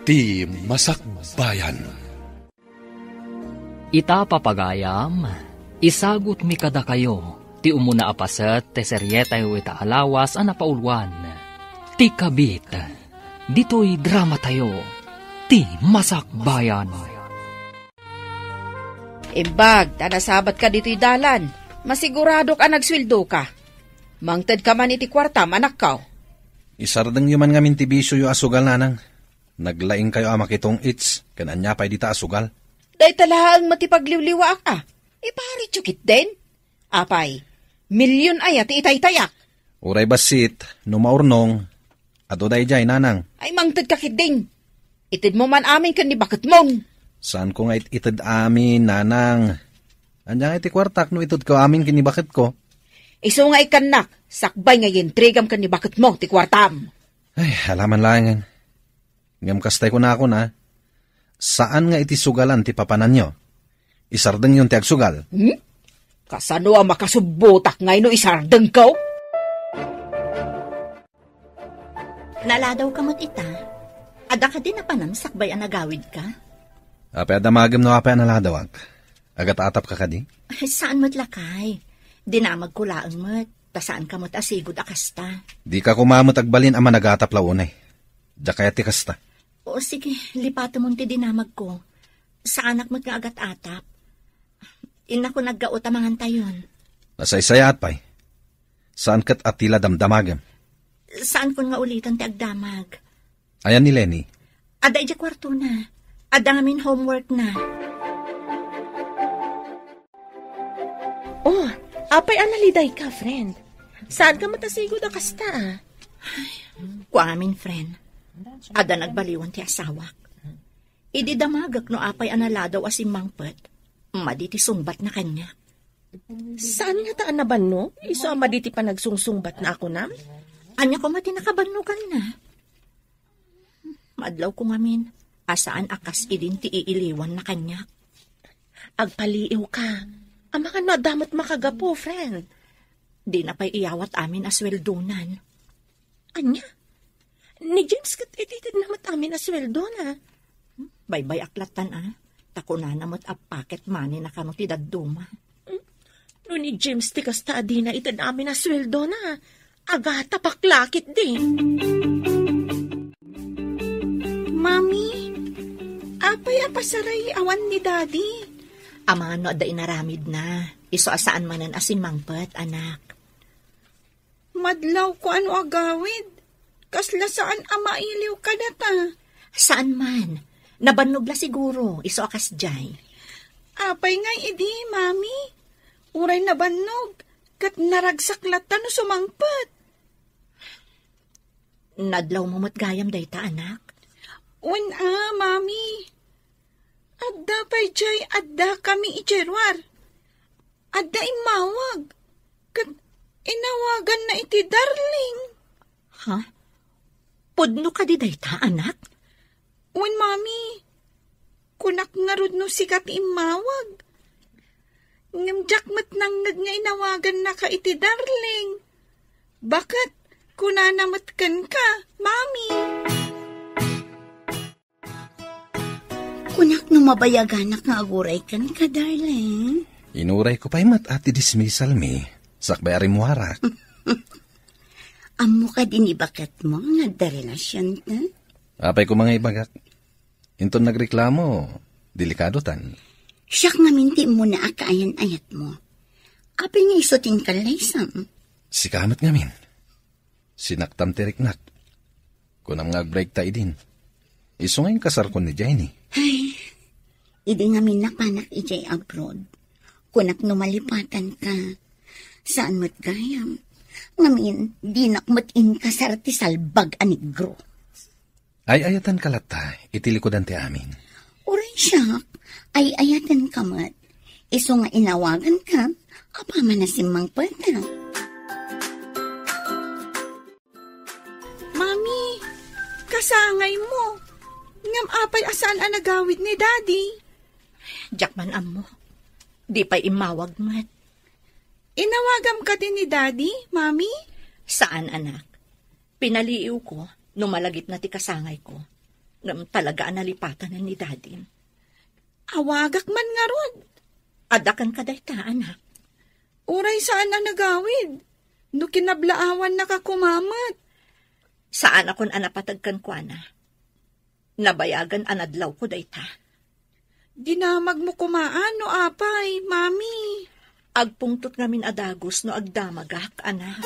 ti Masakbayan. Ita papagayam, isagot mi kada kayo, ti umuna apaset, te seryeta yu ita alawas a napaulwan. Ti kabit, dito'y drama tayo, ti Masakbayan. Imbag, tanasabat ka dito'y dalan, masigurado ka nagswildo ka. Mangted ka man iti kwarta, manak ka. Isardeng yuman nga mintibisyo yu asugal nanang. Naglaing kayo amakitong its, kananya pa'y dita asugal. Day talaang matipagliwliwa ka. Ipari tsukit din. Apay, milyon ay at itay-tayak. Uray basit, numaurnong, ato day jay nanang. Ay mangted ka kidding. Itid mo man amin kan ni bakit mong. Saan ko nga itid amin, nanang? Anya nga iti kwartak no itid ko amin kinibakit ko. Iso nga ikanak, sakbay nga yintrigam kan ni bakit mo, ti kwartam. Ay, halaman langan. Ngam kastay ko na ako na, saan nga iti sugalan ti papanan nyo? Isardeng yung ti agsugal. Kasano ang makasubutak ngay no isardeng ko? Naladaw kamot ita. Ada ka din na panam sakbay ang nagawid ka? Ape adamagam no ape analadawag. Agat atap ka kadi? Ay, saan mo't lakay? Dinamag kulaan mo't. Tasaan kamot asigod akasta. Di ka kumamot agbalin ang managatap launay. Diya kaya ti kasta. O sige, lipato mong ti dinamag ko. Sa anak mo't nga agat atap. Ina ko naggaot amangan tayon. Nasaysayat pa'y. Saan kat atila damdamagam? Saan ko nga ulitan ti agdamag? Ayan ni Lenny. Ada ija kwarto na. Ada ngamin homework na. Oh, apay analiday ka, friend. Saan ka matasigod a kasta? Kuamin, friend. Ada nagbaliwan ti asawak. Idi damagak no apay analadaw asim mangpet. Maditi sungbat na kanya. Saan nga taan na banno? Iso ang maditi pa nagsungsungbat na ako nam? Anya ko mati nakabannugan na. Madlaw ko ngamin, asaan akas idin ti iiliwan na kanya. Agpaliiw ka. Ama ka no, damat makagapo, friend. Di na pa'y iyawat amin asweldonan. Anya? Ni James kat ititid namat amin asweldo na. Baybay aklatan Tako na namot packet money na kamo ti dadduma. No ni James ti kasta adi na itid amin asweldo na. Agata paklakit din. Mami, apay apasaray awan ni Daddy. Ama no ada inaramid na. Iso asaan manan asin mangpet, anak. Madlaw ko ano agawid. Kasla saan amailiw ka data. Saan man? Nabannog la siguro. Iso akas jay. Apay ngay idi, Mami. Uray nabannog. Kat naragsaklatan no sumangpet. Nadlaw mo matgayam dayta, anak. Mami. Adda pa'y jay, adda kami ijerwar. Adda imawag. Kat inawagan na iti darling. Ha? Pudno ka di dayta, anak? Mami. Kunak nga rod no sikat imawag. Ngamjak mat nanggag nga inawagan na ka iti darling. Bakit? Kunanamatkan ka, Mami. Kunak no mabayaganak nga aguray kan ka, darling. Inuray ko pa'y mat ati dismissal mi. Sakbay arimuharak. Amo ka din ibakat mo, nagdarelasyon ka? Apay ko mga ibagat. Inton nagreklamo, delikado tan. Siyak nga minti mo na akaayan-ayat mo. Apay nga isuting kalaysam. Sikamat ngamin. Sinaktam tiriknak. Kunam nga break tayo din. Iso nga yung kasar ko ni Jenny. Ay, idi nga minapanak ijay abroad. Kunak numalipatan ka. Saan mo't gayam? Ngamin, di nakmatin ka sa salbag anigro. Ay ayatan kalata, itilikodan ti amin. Uray siyak, ay ayatan ka mat. Iso nga inawagan ka, apama na simang pata. Mami, kasangay mo. Ngam apay asaan ang nagawid ni Daddy. Jakman amo, di pa'y imawag mat. Inawagam ka din ni Daddy, Mami? Saan, anak? Pinaliiw ko nung malagip na ti kasangay ko. Ngam talaga nalipatan na ni Daddy. Awagak man nga rod. Adakan ka dayta, anak. Uray saan na nagawid? No kinablaawan na kakumamat. Saan akon anapatagkan ko, ana? Nabayagan anadlaw ko dayta. Dinamag mo kumaan no apay, mami. Agpungtot ngamin adagos no agdamagak, anak.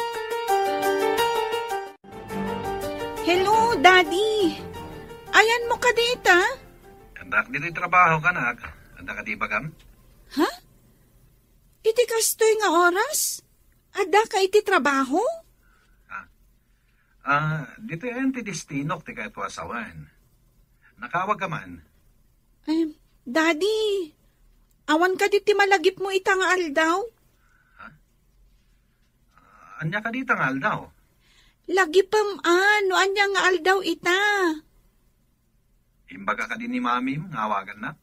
Hello, Daddy. Ayan mo ka dita? Kandak dito'y trabaho ka, anak. Anda ka di bagam? Ha? Iti kastoy nga oras? Ada ka iti trabaho? Dito yan ti destinok ti kayo asawan. Nakawag ka man. Ay, Daddy, awan ka diti malagip mo ita nga aldaw? Anya ka dito nga aldaw? Lagipam no anya nga aldaw ita. Imbaga ka din ni mami, ngawagan na.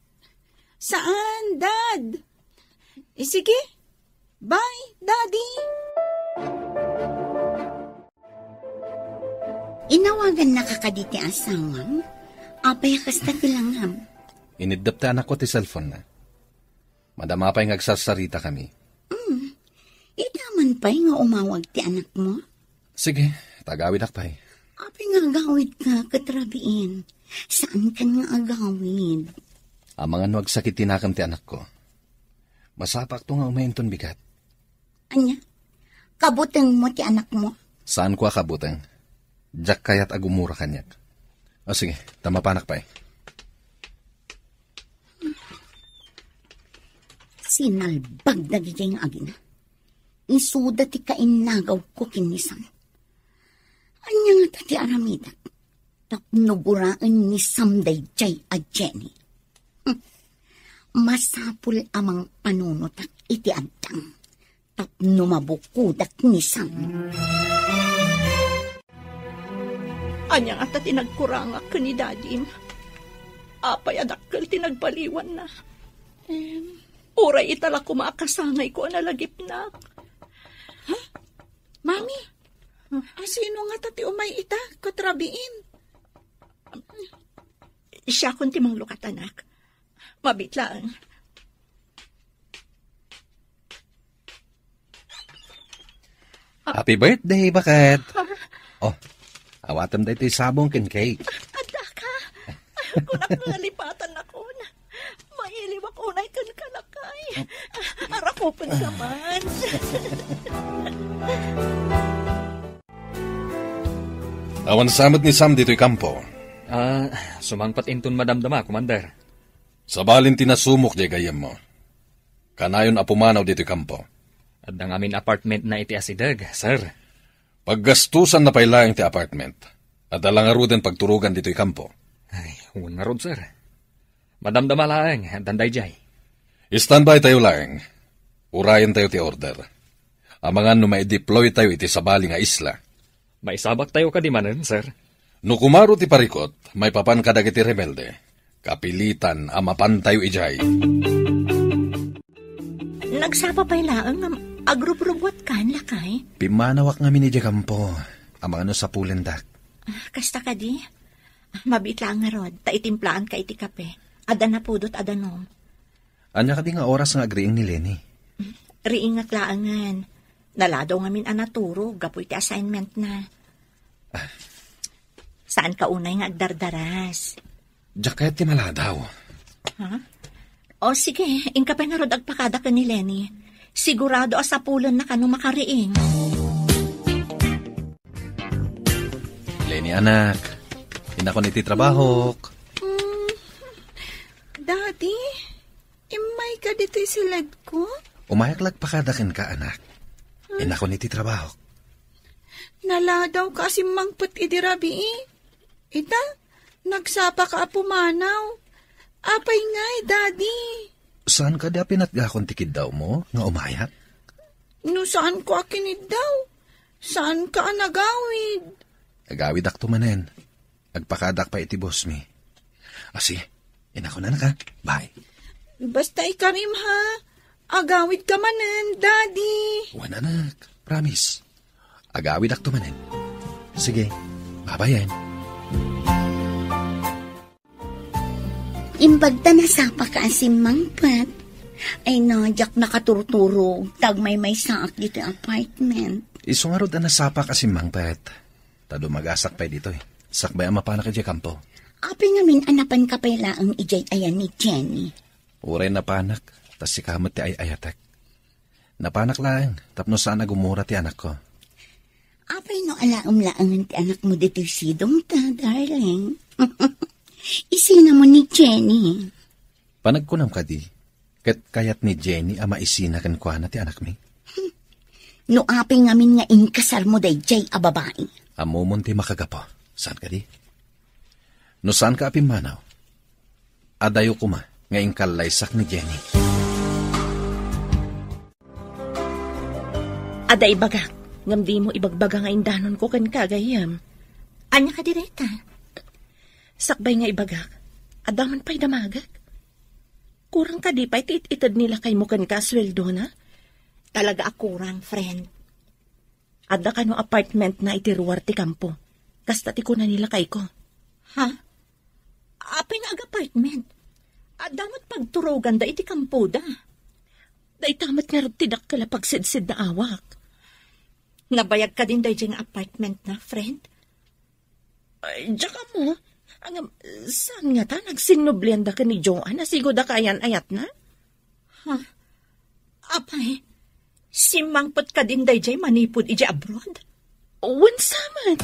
Saan, Dad? Sige. Bye, Daddy. Inawagan na kakaditi asawang, apay kasta tilangam. Inidap ta anak ko ti cellphone na. Madama pa'y ngagsasarita kami. Itaman pa'y nga umawag ti anak mo. Sige, tagawid ak pa'y. Apay nga agawid ka, katrabiin. Saan ka nga agawid? Amangan wag sakit tinakam ti anak ko. Masapak to nga umahinton bigat. Anya, kabutang mo ti anak mo? Saan ko akabutang? Diyak kayat agumura kanyak. O sige, tamapanak pa'y. Sinalbag na giging agina. Isuda ti kainagaw ko kinisam. Anya nga ti aramidak. Tapnuguraan ni Samday Jay a Jenny. Masapul amang panunutak iti adtang. Tapno mabukudak ni Sam. Anya nga ta tinagkurangak ka ni Daddy. Apay adakkel tinagpaliwan na. Uray itala kumakasangay ko analagip na. Ha? Mami, sino nga tati umay ita, katrabiin? Siya kun timang lukat, anak. Mabitlaan. Happy birthday, bakit? Oh, awatam da ito'y sabong kin cake. Ada ka. Kunak nalipatan ako na. Mailiwak unay kan kalakay. Arakopan ka man. Awan samad ni Sam dito'y kampo. Sumangpat inton madamdama, Commander. Sa balin tinasumok di gayam mo. Kanayon apumanaw dito'y kampo. At ang amin apartment na iti asidag, sir. Paggastusan na pailaing ti apartment. At alangaruden pagturugan dito'y kampo. Ay, huwag nga rod, sir. Madamdama laang, danday jay. Standby tayo lang. Urayan tayo ti order. Amangan no mai-deploy tayo iti sabali nga isla. Maisabak tayo kadimanan, sir. No kumaro ti parikot, may papan kadag iti rebelde. Kapilitan amapan tayo ijay. Nagsapa pa'y laang agrub-rubwat kan lakay. Pimanawak nga minidya kampo. Amang ano sa pulendak. Kasta ka di? Mabitla nga rod, taitimplaan ka iti kape. Ada na pudot adanom. Anya ka di nga oras nga agriing ni Lenny. Riing nga klaangan. Naladaw nga min anaturo, gapoy ti assignment na. Saan ka unay nga agdardaras? Diyak kaya ti maladaw. Ha? O sige, ingkapay nga rod agpakada ka ni Lenny. Sigurado asapulan na ka nung makariing. Lenny anak, hinako niti trabaho. Daddy, imay ka dito silad ko? Umayaklag pakadakin ka anak. Hinako niti trabaho. Naladaw ka si mangput idirabi Ita, nagsapa ka apumanaw. Apay ngay, Daddy. Saan ka da pinatgakon tikid daw mo, nga umayak? No saan ko akinid daw? Saan ka nagawid? Agawid ak tumanen. Agpakadak pa iti boss mi. Asi, inako na ka. Bye. Basta ikarim ha. Agawid ka manen, Daddy. Wan anak, promise. Agawid ak tumanen. Sige, babayan. Imbagta na sapa ka asimang Pat. Ay nadyak nakaturturo, tag may saak dito yung apartment. Iso nga rod na nasapa kasi Mang Pet. Tado magasak pa dito eh. Sakbay ang mapana ka dyan kampo. Api ngamin anapan ka pala ang ijay ayan ni Jenny. Uray na panak, tas si kamot ti ay ayatek. Napanak lang, tapno sana gumura ti anak ko. Apay no alaam-laangan ti anak mo dito sidong ta, darling. Isina mo ni Jenny. Panagkunam ka di, kat kayat ni Jenny ama isina kan kwa na ti anak mi. No apay ngamin nga inkasar mo day jay a babae. Amumon ti makagapo, saan ka di? No saan ka apim manaw? Adayo kuma, nga ingkalaysak ni Jenny. Aday bagak, ngam di mo ibagbaga nga indanon ko kan kagayam. Anya ka direta? Sakbay nga ibagak, adaman pa'y damagak. Kurang ka di pa'y itid nila kay mo kan kasweldo na? Talaga akurang, friend. Adda ka no apartment na itiruwar ti kampo. Kasta ti ko na nila kay ko. Ha? Apay na apartment? Damat pagturogan da iti kampo da. Da itamat nga rin tidak kala pagsidsid na awak. Nabayag ka din da yung apartment na, friend? Ay, tsaka mo, saan nga ta nagsinublian da ka ni Joanne na sigo da kayan ayat na? Ha? Apay, simangpot ka din da yung manipod iti abroad? Wansaman.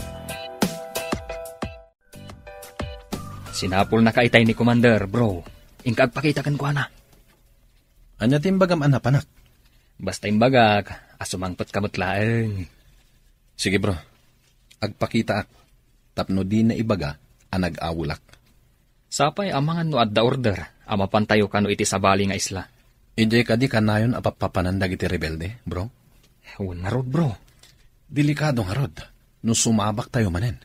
Sinapol na kaitay ni Commander, bro. Ingkagpakita kan kwa na. Anya timbagam anapanak? Basta imbagak, asumangpot kamot laeng. Sige bro, agpakita ak. Tapno di na ibaga, anag-awulak. Sapay amangan no adda order, amapantayo ka no iti sabali nga isla. Ije ka di kanayon apapapanandag iti rebelde, bro? Una rod, bro. Delikado nga rod, no sumabak tayo manen.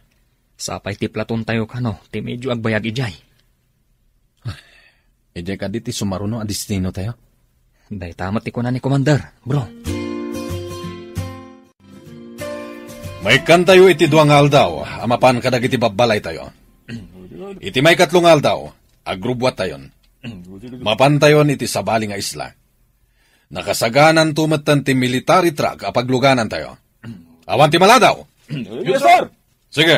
Sapay ti platon tayo ka no, ti medyo agbayag ijay. Ije ka di ti sumaruno a destino tayo. Day tamat ti kunan ni Commander, bro. May kantayo iti duang aldaw, amapan kadag iti babalay tayo. Iti may katlong aldaw, agrubwat tayon. Mapantayon iti sabali nga isla. Nakasaganan tumatan ti military truck apagluganan tayo. Awan ti maladaw. Yes, sir! Sige.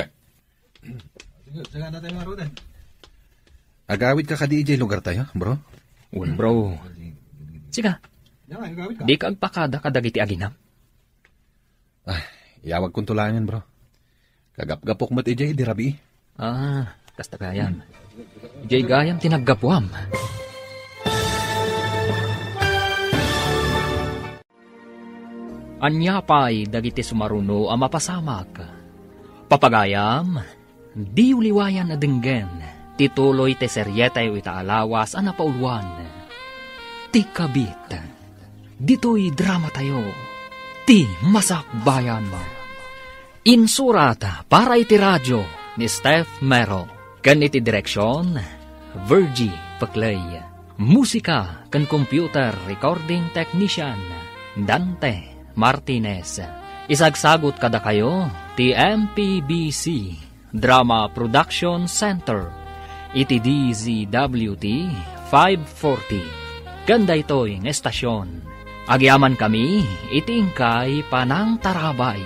Agawid ka kadi ijay lugar tayo, bro? Un, bro. Siga, di ka agpakada kadag iti aginam. Ay, iyawag kong tulangin, bro. Kagapgapok mo't ijay, di rabi. Kasta gayam. Ijay gayam tinaggapuam. Anya pa'y dagiti sumaruno ang mapasamag. Papagayam, di uliwayan na denggen, tituloy te seryetay o itaalawas ang napauluan. Ti kabit, dito'y drama tayo, ti masakbayan mo. Insurata para iti radyo ni Steph Mero, kan iti direksyon, Virgie Paclay. Musika kan computer recording technician, Dante Martinez. Isagsagot kada kayo, ti MPBC Drama Production Center, iti DZWT 540. Ganda ito'y ng estasyon. Agyaman kami, itingkay panang tarabay.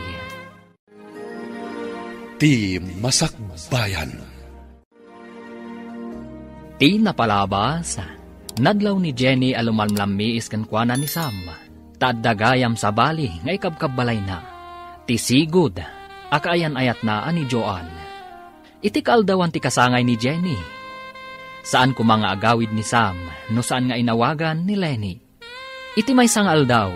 Ti Masakbayan. Ti napalabas, nadlaw ni Jenny alumalmlami iskankwana ni Sam. Tadagayam sa bali, ngay kabkabalay na. Ti sigod, akayan ayat na ani Joanne. Iti kaaldawan ti kasangay ni Jenny. Saan ko mga agawid ni Sam, no saan nga inawagan ni Lenny. Iti may sang aldaw,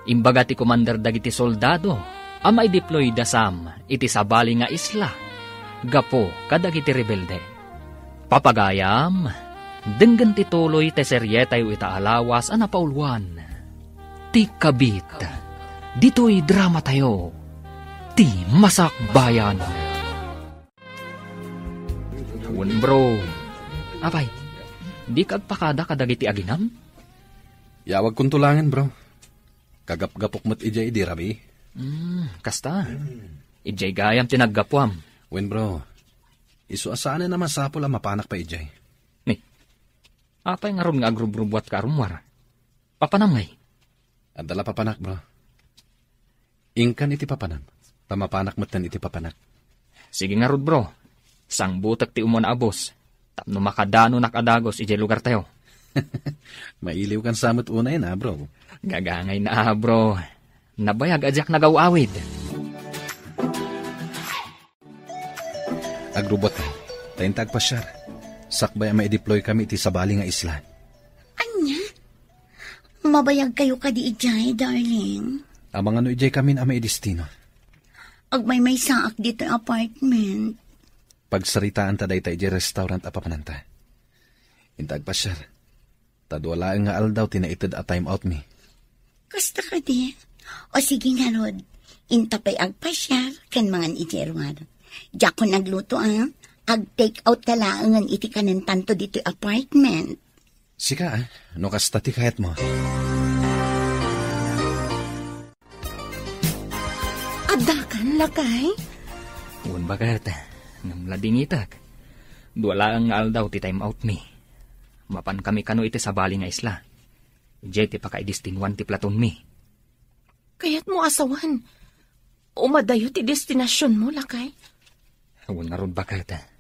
imbaga ti commander dagiti soldado, amay deploy da Sam, iti sabali nga isla, gapo kadagiti rebelde. Papagayam, denggan ti tuloy te seryetay o itaalawas ang napauluan. Ti kabit, dito'y drama tayo, ti masakbayan. Wan bro, apay, di kagpakada kadagiti aginam? Yawag kong tulangin, bro. Kagapgapok mo't ijay, di rabi. Kasta, ijay gayam tinaggapuam. Wen, bro. Isu asaan na naman sapol ang mapanak pa ijay. Ni, Apay nga ron nga agrub-rubwat ka arumwar. Papanamay. Adala papanak, bro. Ingkan iti papanan. Tamapanak matan iti papanak. Sige nga rod bro. Sang butak ti umon abos. Tapno makadano nakadagos ijay lugar tayo. Mailiw kan samot unay na, bro. Gagangay na bro. Nabayag adyak nagawawid. Agrubot ka. Tayong tagpasyar. Sakbay ang mai-deploy kami iti sabali nga isla. Anya? Mabayag kayo ka di ijay, darling. Amang ano ijay kami na mai-destino. Agmay saak dito yung apartment. Pagsaritaan ta day ijay restaurant apapananta. Intagpasyar. Tadwala nga aldaw tinaitid a time out mi. Kasta ka di. O sige nga, Rod. Intapay agpasyar kan mangan ijay ruwar. Diyak ko nagluto ag-take out kalaangan iti kanan tanto dito apartment. Sika no kasta ti kahit mo. Adakan lakay? Un bagat, namlading itak. Duwala ang aldaw ti time out mi. Mapan kami kano iti sabali nga isla. Ijay ti pakaidistinwan ti platon mi. Kaya't mo asawan. Umadayo ti destinasyon mo, lakay. Un nga ron bagat.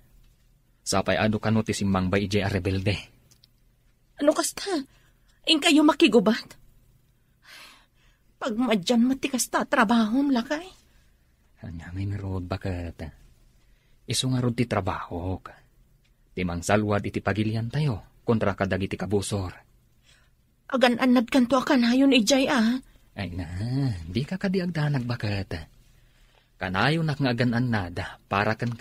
Sapay ado kano ti simbang ba ijay a rebelde. Ano kasta? Ing kayo makigubat? Pag madyan mo ti kasta, trabaho lakay. Anyamin rod bagat. Isu nga rod ti trabaho ka. Ti mangsalwad iti pagilian tayo kontra kadag iti kabusor. Agan-anad kanto akanayon ijay Ay na, di ka kadiagdanag bagat. Kanayon nak nga agan-anad para kan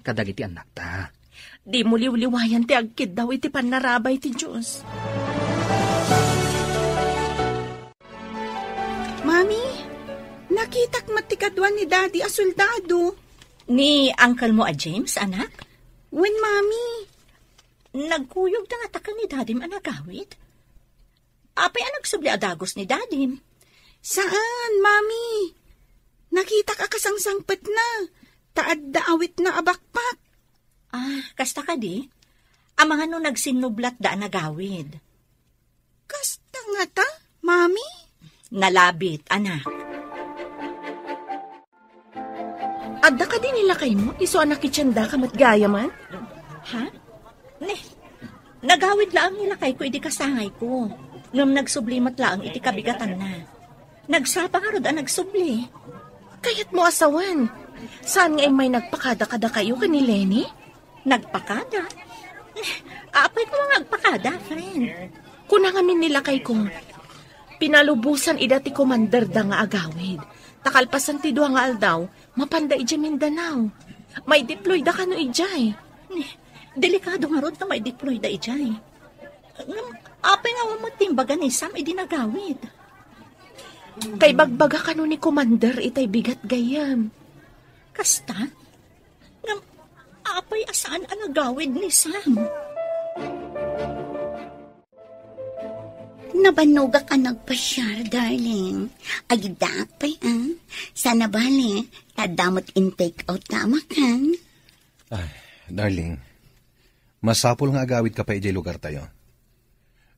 kadag iti anak ta. Di mo liwliwayan ti agkid daw iti panarabay ti Diyos. Mami, nakitak matikadwan ni Daddy a soldado. Ni uncle mo James, anak? When, Mami? Nagkuyog na nga taka ni Dadim anagawid. Apay nagsubli adagos ni Dadim. Saan, Mami? Nakita ka kasangsangpet na. Taad daawit na abakpak. Kasta ka di? Ang mga no nagsinublat da nagawid. Kasta nga ta, Mami? Nalabit, anak. Adda ka din nila kay mo? Iso anak itsanda ka matgaya man? Ha? Nagawid laang nila kay ko iti kasangay ko. Ngam nagsublimat laang iti kabigatan na. Nagsapa nga rod nagsubli. Kaya't mo asawan. Saan nga may nagpakada-kada kayo ka ni Lenny? Nagpakada? Apay ko nga nagpakada, friend. Kuna ngamin nila kay kong pinalubusan idati commander da nga agawid. Takalpasan ti duha nga aldaw, mapanda ija Mindanao. May deploy da kano ijay. Delikado nga rod na may deploy da ijay. Apay nga matimbagan ni Sam idinagawid. Kay bagbaga kano ni commander itay bigat gayam. Kasta? Apay asaan ang nagawid ni Sam? Nabanugak ang nagpasyar, darling. Agidak pa Sana bali, tadamot in-take out tama kan. Ay, darling. Masapol nga agawid ka pa ijay lugar tayo.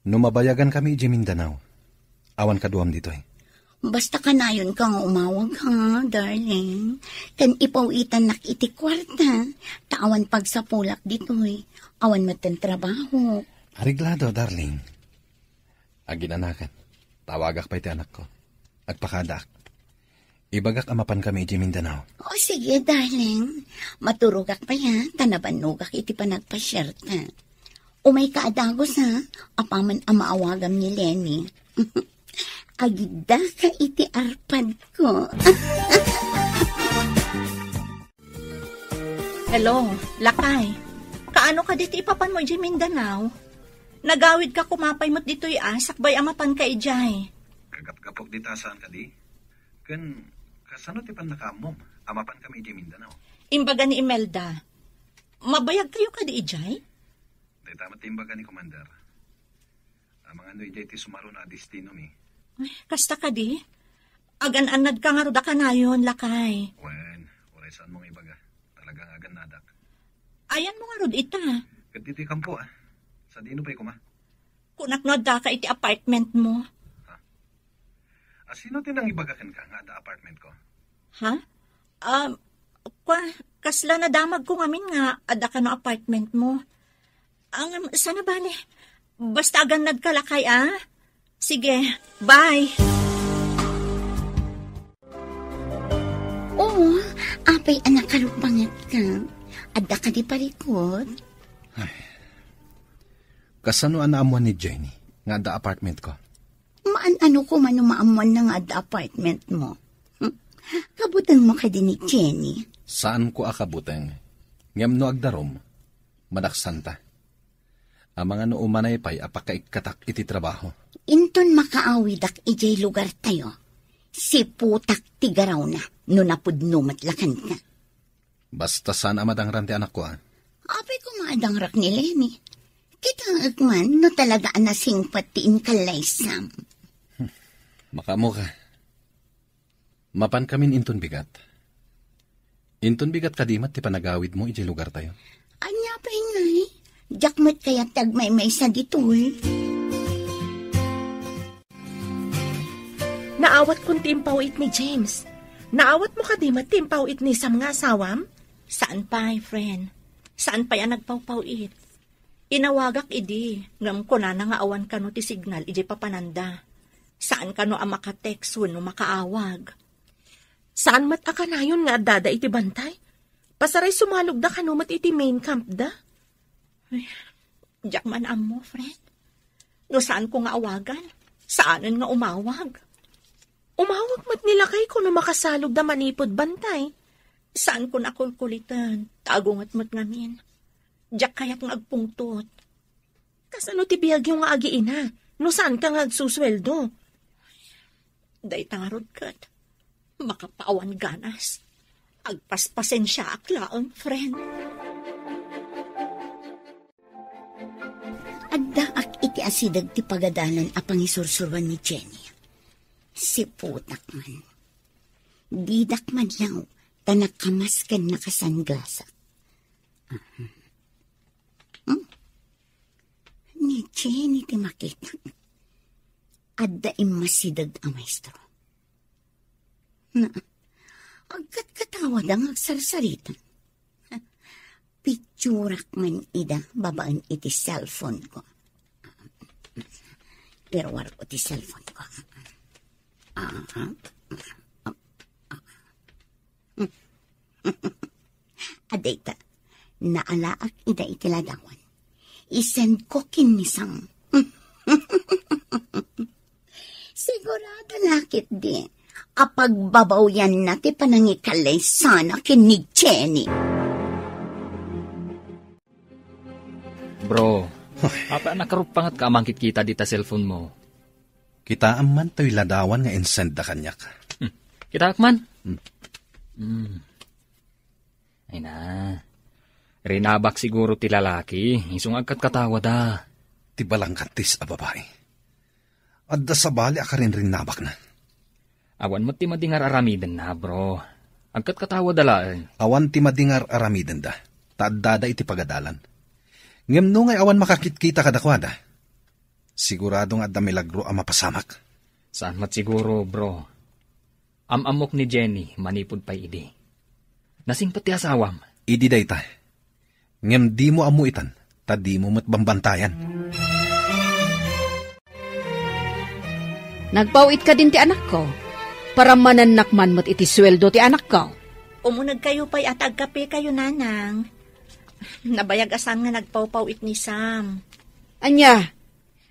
Numabayagan kami ijay Mindanao. Awan kaduam dito Basta kanayon kang umawag ha, darling. Kan ipawitan nak iti kwarta. Taawan pagsapulak dito Awan matan trabaho. Ariglado, darling. Aginanakan. Tawagak pa iti anak ko. Agpakadak. Ibagak amapan kami iti Mindanao. O sige, darling. Maturugak pa tanabanugak iti panagpasyerta. Umay kaadagos apaman amaawagam ni Lenny. Agida ka iti arpad ko. Hello, lakay. Kaano ka dito ipapan mo ijay Mindanao? Nagawid ka kumapay mo't dito'y sakbay amapan ka ijay. Kagap-gapok dita saan ka di? Kasano ti pan nakamom? Amapan kami ijay Mindanao. Imbaga ni Imelda. Mabayag kayo ka di ijay? Day tamat imbaga ni Commander. Ang mga ijay ti sumaro na destino mi. Kasta ka di? Agan-anad ka nga roda ka na yun, lakay. Wen, walay saan mong ibaga. Talagang agan nadak. Ayan mo nga rod ita. Kat diti kampo Sa dino pa'y kuma? Kunak no da ka iti apartment mo. Sino tinang ibagakan ka nga da apartment ko? Ha? Kasla na damag ko ngamin nga ada ka no apartment mo. Ang sana bale. Basta agan nagkalakay Sige, bye. Oo, apay anak kalupangat ka. Ada ka di parikot. Kasano anaamuan ni Jenny nga da apartment ko? Ano ko man umaamuan na nga da apartment mo. Kabutang mo ka din ni Jenny. Saan ko akabutang? Ngem no agdarom, madaksanta. Ang mga no umanay pa'y apakaikatak iti trabaho. Inton makaawidak ijay lugar tayo. Si putak tigaraw na, no napudno matlakan ka. Basta saan amadang ranti anak ko Apay ko maadang rak ni Lenny. Kita agman, no talaga anasing patiin kalay Sam. Makamo ka. Mapan kamin inton bigat. Inton bigat kadimat ti panagawid mo iti lugar tayo. Anya pa ingay. Jakmat kaya tagmay-may sa ditoy. Naawat kong timpawit ni James. Naawat mo kadimat timpawit ni Sam nga asawam? Saan pa, friend? Saan pa yan nagpawpawit? Inawagak idi. Ngam ko na nga awan ka no ti signal iji papananda. Saan ka no ang makatext no makaawag? Saan mat akanayon nga dada iti bantay? Pasaray sumalog da kanumat iti main camp da? Ay, diyak man mo, friend. No saan ko nga awagan? Saanan nga umawag? Umawag mat nila kay ko no makasalog da manipod bantay. Saan ko nakulkulitan? Tagungat mat ngamin. Diyak kayak nga agpungtot. Kasano ti biyag yung nga agiina? No saan ka nga agsusweldo? Day tangarod kat. Makapaawan ganas. Agpaspasen siya aklaang, friend. Agdaak iti asidag ti pagadalan apang isursurwan ni Jenny. Si putak man. Didak man lang tanakamaskan na kasanglasa. Ni Jenny ti makita. Adda imasidag ang maestro. Agkat katawad ang agsarsaritan. Picturak man ida babaan iti cellphone ko. Pero war ko iti cellphone ko. Adeta, naalaak ida iti ladawan. Isend ko kinisang. Sigurado lakit di. Apag babaw yan na ti panangikalay sana kinig Jenny. Bro, apa nakarupangat ka amang kita dita cellphone mo? Kita man to'y ladawan nga insend da kanyak. Kita akman? Ay na. Rinabak siguro ti lalaki. Isung agkat katawa da. Ti balang katis a babae. Adda sa bali akarin rinabak na. Awan mo ti madingar aramiden na, bro. Agkat katawa dala. Awan ti madingar aramiden da. Taaddada iti pagadalan. Ngem no ngay awan makakit-kita kadakwada. Siguradong adda milagro ang mapasamak. Saan mat siguro, bro? Amok ni Jenny, manipod pa idi. Nasingpat ti asawam. Idi dayta. Ngem di mo amuitan, ta di mo matbambantayan. Nagpawit ka din ti anak ko. Para mananakman mo't iti sweldo ti anak ko. Umunag kayo pa'y at agkape kayo, nanang. Nabayag asan nga nagpawpawit ni Sam. Anya,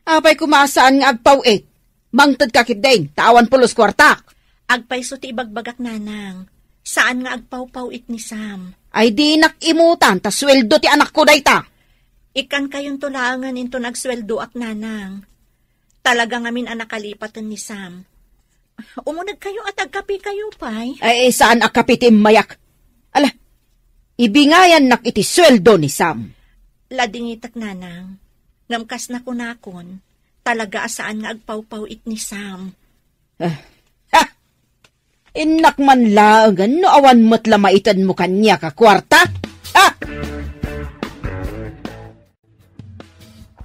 apay kumasaan nga agpawit. Mangtad kakit din, tawan pulos kwartak. Agpayso ti ibagbagak, nanang. Saan nga agpawpawit ni Sam? Ay di nakimutan, ta sweldo ti anak ko dayta. Ikan kayong tulangan into nagsweldo ak, nanang. Talaga ngamin ang nakalipatan ni Sam. Umunag kayo at agkape kayo, pay. Ay, saan akapitim mayak? Ala, ibingayan nak iti sweldo ni Sam. Ladingitak, nanang. Ngamkas na kunakon. Talaga asaan nga agpawpawit ni Sam. Inak man laangan no awan mo't lamaitan mo kanya ka kwarta.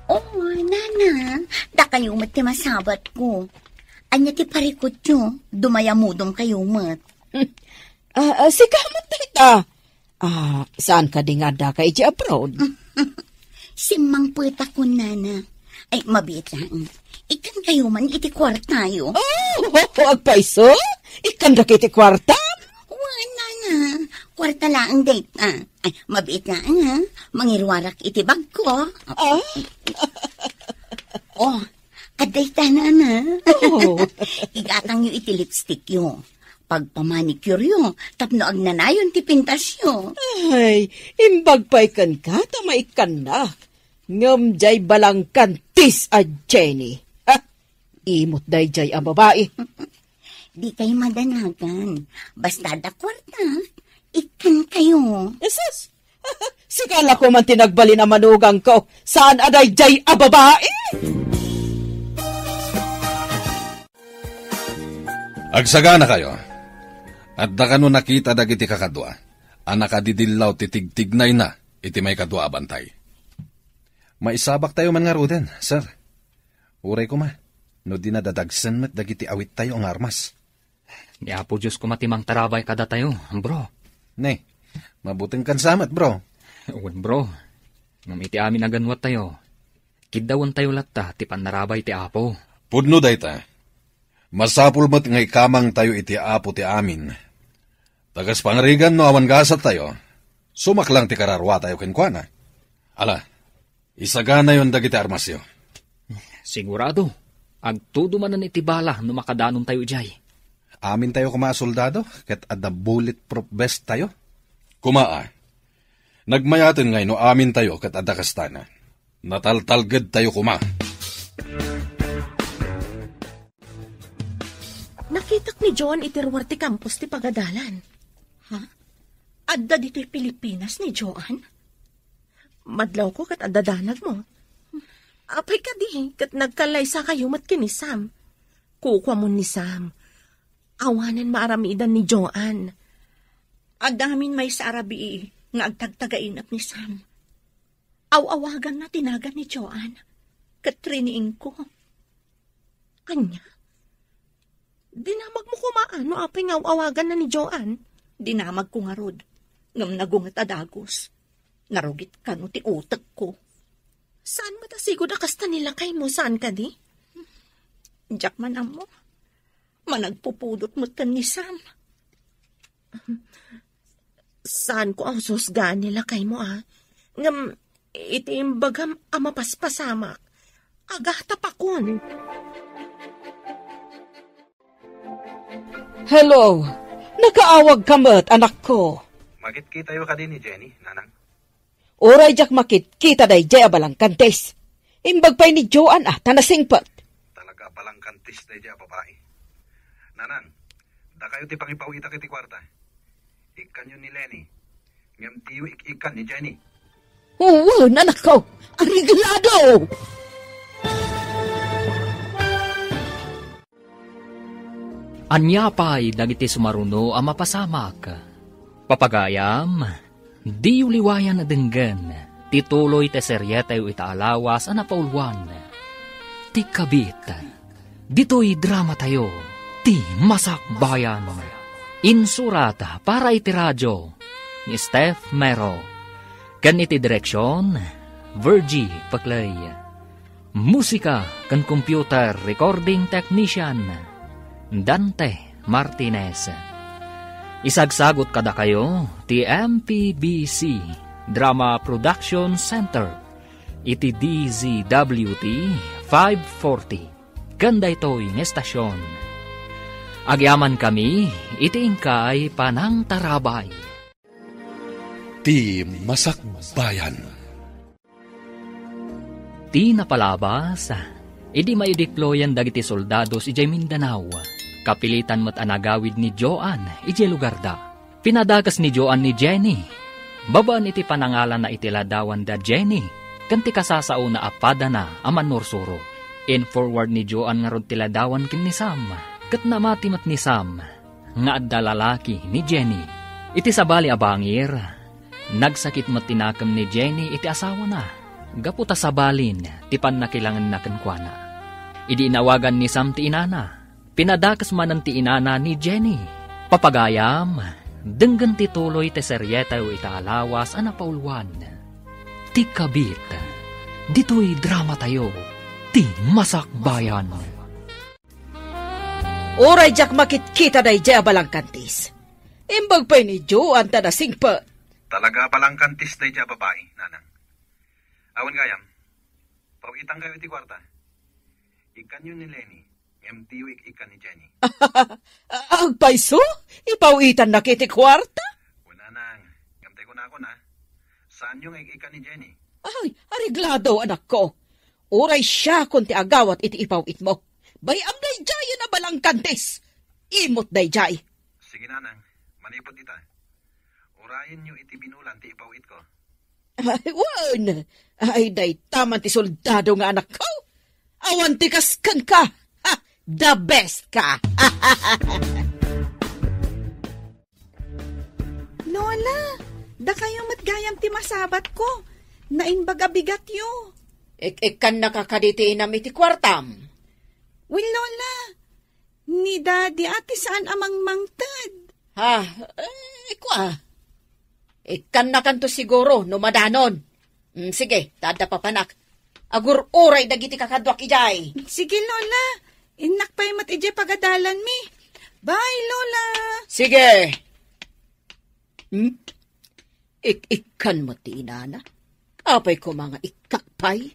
Oh, nana, da kayo mat ti masabat ko. Anya ti parikot nyo, dumayamudong kayo mat. Si kamot tita. Saan ka di nga da ka iti abroad? Simang puta ko, nana. Ay, mabit lang. Ikan kayo man iti kwartayo. Agpaiso? Ikan da kiti kwarta? Nana, kwarta lang ang date Ay, mabit lang ha. Mangirwarak iti bag ko. Oh, kadayta nana. Igatang yung iti lipstick yo. Pagpamanicure yo, tapno agnanayon ti pintas yo. Ay, imbag pa ikan ka, tama ikan na. Ngam jay balang kantis a Jenny. Imot day jay ang babae. Di kayo madanagan. Basta da kwarta, ikan kayo. Eses, sikala ko man tinagbalin ang manugang ko. Saan aday jay ang babae? Agsagana kayo. At da kano nakita dagiti kakadwa. Anak adidillaw titigtignay na iti may kadwa abantay. Maisabak tayo man nga ruden, sir. Uray ko ma. No dinadadagsan met dagiti awit tayo ang armas. Di apo Diyos ko matimang tarabay kada tayo, bro. Ne, mabuting kansamat, bro. Uwan, bro. Ngam iti amin aganwat tayo. Kidawan tayo latta, ti panarabay ti apo. Pudno dayta. Masapul mo't ngay kamang tayo iti apo ti amin. Tagas pangarigan no awan gasat tayo. Sumaklang ti kararwa tayo kenkwana. Ala, isagana yon dagiti armasyo. Sigurado. Agtudo manan iti bala no makadanon tayo ijay. Amin tayo kuma soldado, ket adda bulletproof vest tayo. Kumaa. Nagmayatin ngay no amin tayo ket adda kastana. Nataltalged tayo kuma. Nakitak ni John itiruar ti campus ti pagadalan. Ha? Adda dito'y Pilipinas ni Joan? Madlaw ko kat adadanag mo. Apay ka di, kat nagkalaysa kayo mat kini Sam. Kukwa mo ni Sam. Awanan maaramidan ni Joan. Adamin may sa arabi nga agtagtagainap ni Sam. Awawagan na tinagan ni Joan. Katriniing ko. Anya? Dinamag mo kumaano apay nga awawagan na ni Joan? Dinamag ko nga rod. Ngam nagungat adagos. Narugit ka no ti utak ko. Saan mo tasigod akasta nila kay mo? Saan ka di? Diyak man mo. Managpupudot mo tan ni Sam. Saan ko ang susgaan nila kay mo Ngam itiimbagam amapaspasamak. Agatapakon. Hello, nakaawag ka mat, anak ko. Magit kita yo ka din ni Jenny, nanang. Oray jak makit, kita day jay abalang kantes. Imbag pa'y ni Joan tanasingpat. Talaga palang kantis day jay babae. Nanang, da kayo ti pangipawita kiti kwarta. Ikan yun ni Lenny. Ngam tiyo ikan ni Jenny. Oo, nanak ko, ariglado! Anya pa'y dagiti sumaruno ang mapasamak. Papagayam, di uliwayan na denggan, tituloy te seryete o itaalawas ang napaulwan. Ti kabit, dito'y drama tayo, ti masakbayan. Insurata para iti radyo, ni Steph Mero. Kan iti direksyon, Virgie Paclay. Musika kan computer recording technician, Dante Martinez. Isagsagot kada kayo, ti MPBC Drama Production Center, iti DZWT 540, kanda ito'y estasyon. Agyaman kami, iti ingkay panang tarabay. Ti Masakbayan. Ti napalabas, idi maideployan dagiti soldados ijay Mindanao. Kapilitan mo't anagawid ni Joan, ijay lugar da. Pinadakas ni Joan ni Jenny. Babaan iti panangalan na itiladawan da Jenny. Kanti kasasao na apada na aman norsuro. In forward ni Joan nga rod tiladawan kin ni Sam. Kat namati mat ni Sam, nga adda lalaki ni Jenny. Iti sabali abangir, nagsakit mat tinakam ni Jenny iti asawa na. Gaputa sa balin, tipan na kailangan na kenkwana. Idi inawagan ni Sam ti inana. Pinadakas man ang ti inana ni Jenny. Papagayam, denggan ti tuloy ti seryeta o itaalawas ana paulwan. Ti kabit, dito'y drama tayo, ti masakbayan. Oray jak makit-kita na ija balang kantis. Imbag pa ni Jo ang tanasing pa. Talaga palang kantis na ija babae, nanang. Awan gayam, pawitang kayo iti kwarta. Ikan yun ni Lenny, MTU ikan ni Jenny. Ang paiso? Ipawitan na kiti kwarta? Una nang, gamtay ko na ako na. Saan yung ikan ni Jenny? Ay, ariglado anak ko. Oray siya kung ti agawat iti ipawit mo. Bayam day jay na balang kantis. Imot day jay. Sige nanang, manipot ita. Urayin nyo iti binulan ti ipawit ko. Ay, wan. Ay, day taman ti soldado nga anak ko. Awan ti kaskan ka. Ha, the best ka. Lola, da kayo matgayam ti masabat ko. Nainbaga bigat yo. Ikan nakakaditi nami ti kwartam. Well, Lola, ni Daddy ati saan amang mangtad? Ha, ikwa. Ikan na kanto siguro, numadanon. Sige, tada papanak. Agur oray dagiti kakadwak ijay. Sige, Lola. Inak pa yung mat-ije pagadalan mi. Bye, Lola. Sige. Ikan mo ti inana. Apay ko mga ikakpay.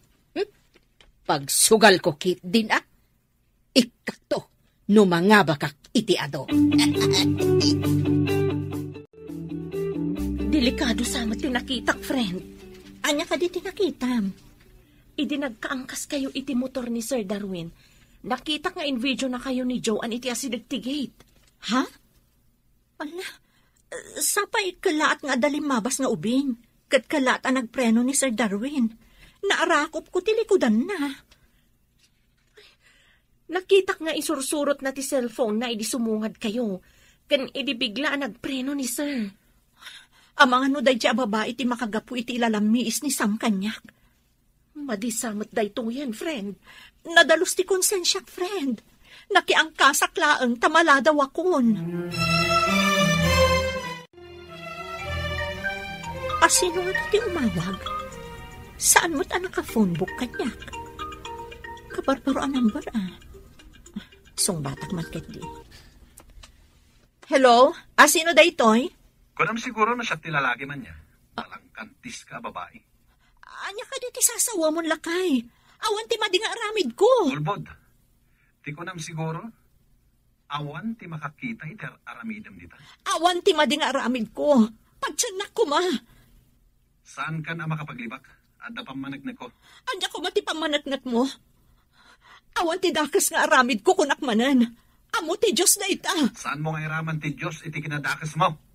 Pagsugal ko kit din Ikak to. Numangabakak iti ado. Delikado sa mat tinakitak, friend. Anya ka di tinakitam. Idi nagkaangkas kayo iti motor ni Sir Darwin. Nakita nga in video na kayo ni Joanne iti asidagtigate. Ha? Wala. Sapay kalaat nga dalimabas nga ubing. Kat kalaat ang nagpreno ni Sir Darwin. Naarakop ko tilikudan na. Nakita nga isursurot na ti cellphone na idi sumungad kayo. Kan idi bigla nagpreno ni Sir. Ang mga nuday dya babae iti makagapu iti ilalamiis ni Sam Kanyak. Madisamot day yan, friend. Nadalos ti konsensyak, friend. Nakiangkasak laeng tamaladaw akon. Asino nga ti umawag? Saan mo't anak ka phone book Kanyak? Kabarbaro ang number Song batak man di. Hello? Asino day toy? Kunam siguro na siya tilalaki man niya. Palang kantis ka, babae. Anya ka di ti sasawa mon lakay. Awan ti madi nga aramid ko. Ulbod, ti kunam siguro, awan ti makakita iti aramidam dita. Awan ti madi nga aramid ko. Pagtsanak ko ma. Saan ka na makapaglibak? Adda pamanagnak ko. Anya ko mati pamanagnak mo. Awan ti dakas nga aramid ko kunak manan. Amo ti Diyos na ita. Saan mo nga iraman ti Diyos iti kinadakas mo?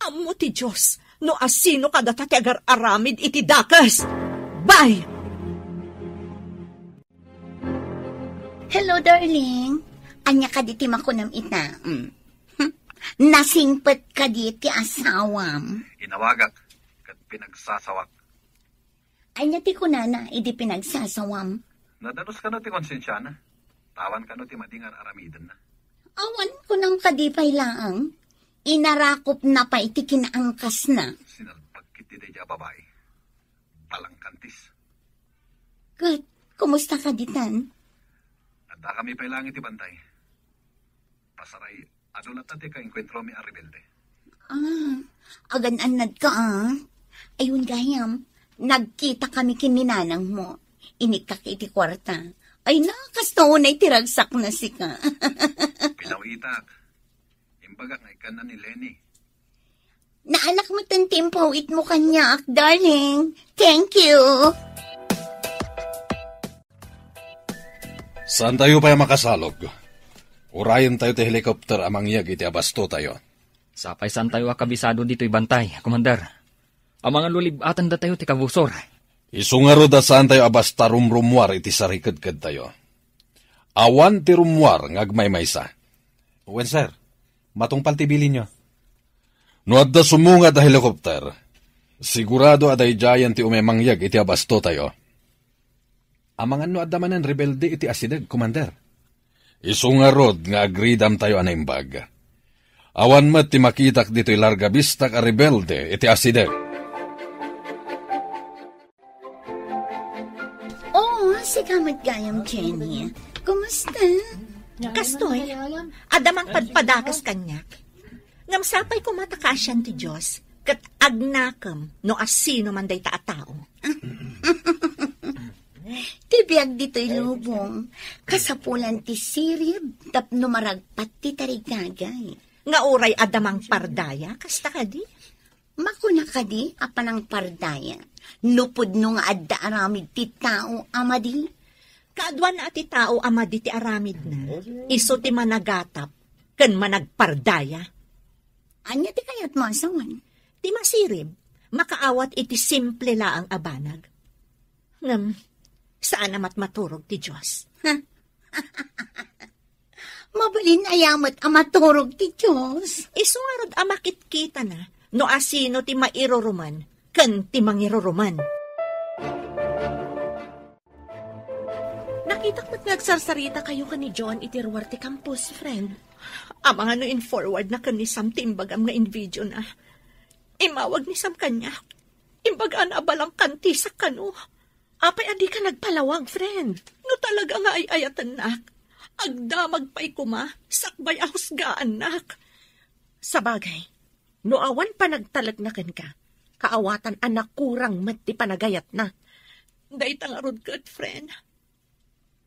Amo ti Diyos. No asino kada ti agar aramid iti dakas. Bye! Hello, darling. Anya ka di timakunam ita. Nasingpet ka di ti asawam. Inawagak, kat pinagsasawak. Anya ti kunana, idi pinagsasawam. Nadalos ka no ti konsensya na. Tawan ka no ti madingar aramidan na. Awan ko nang kadipay laang. Inarakop na pa iti kinaangkas na. Sinalpag kiti day babae. Palang kantis. Kat, kumusta ka ditan? Adda kami pailang iti bantay. Pasaray, adulat na ti ka enkwentro mi aribelde. Agan-anad ka Ayun gayam, nagkita kami kininanang mo. Inikak iti kwarta. Ay nakasto na itiragsak na si ka. Pinawitak. Imbaga nga ikan na ni Lenny. Naanak mo tantimpaw it mo kanyak, darling. Thank you. Saan tayo pa makasalog? Urayan tayo ti helicopter amang yag iti abasto tayo. Sapay saan tayo akabisado dito ibantay, Commander. Ang mga lulibatan da tayo ti kabusor. Isungaro da saan tayo abasta rumrumwar iti sarikad-kad tayo. Awan ti rumwar ngagmay maysa. Wen sir, matungpal ti bilin nyo. No adda sumunga da helikopter, sigurado aday jayan ti umemangyag iti abasto tayo. Amangan no adamanan rebelde iti asideg, Commander. Isungarod nga agridam tayo anaimbag. Awan met ti makitak dito'y larga bistak a rebelde iti asideg. Oh, sigamat gayam, Jenny. Kumusta? Kastoy, adamang padpadakas kanyak. Ngam sapay ko matakasyan ti Diyos, kat agnakam no asino man day taatao. Tibiyag dito'y lubong. Kasapulan ti sirib, tapno maragpat ti tarigagay. Nga uray adamang pardaya, kasta ka di? Makuna ka di, apanang pardaya. Nupod no nga adda aramid ti tao, amadi. Kaadwan na ti tao amadi ti aramid na, iso ti managatap, ken managpardaya. Anya ti kayat masawan? Ti masirib, makaawat iti simple laang abanag. Ngam, saan namat maturog ti Diyos? Mabalin ayamat amaturog ti Diyos. Isungarod amakit kita na, no asino ti mairoruman, ken ti mangiroruman. Nakita ko't nagsarsarita kayo ka ni John itiruar ti campus, friend. Amang ano in forward na kan ni Sam ti imbagam nga in video na. Imawag ni Sam kanya. Imbagaan abalang kanti sa kano. Apay adi ka nagpalawag, friend. No talaga nga ay ayatan nak. Agdamag pa'y kuma, sakbay ahusgaan nak. Sabagay, no awan pa nagtalagnakan ka, kaawatan anak kurang mat ti panagayat na. Day tangarod good friend.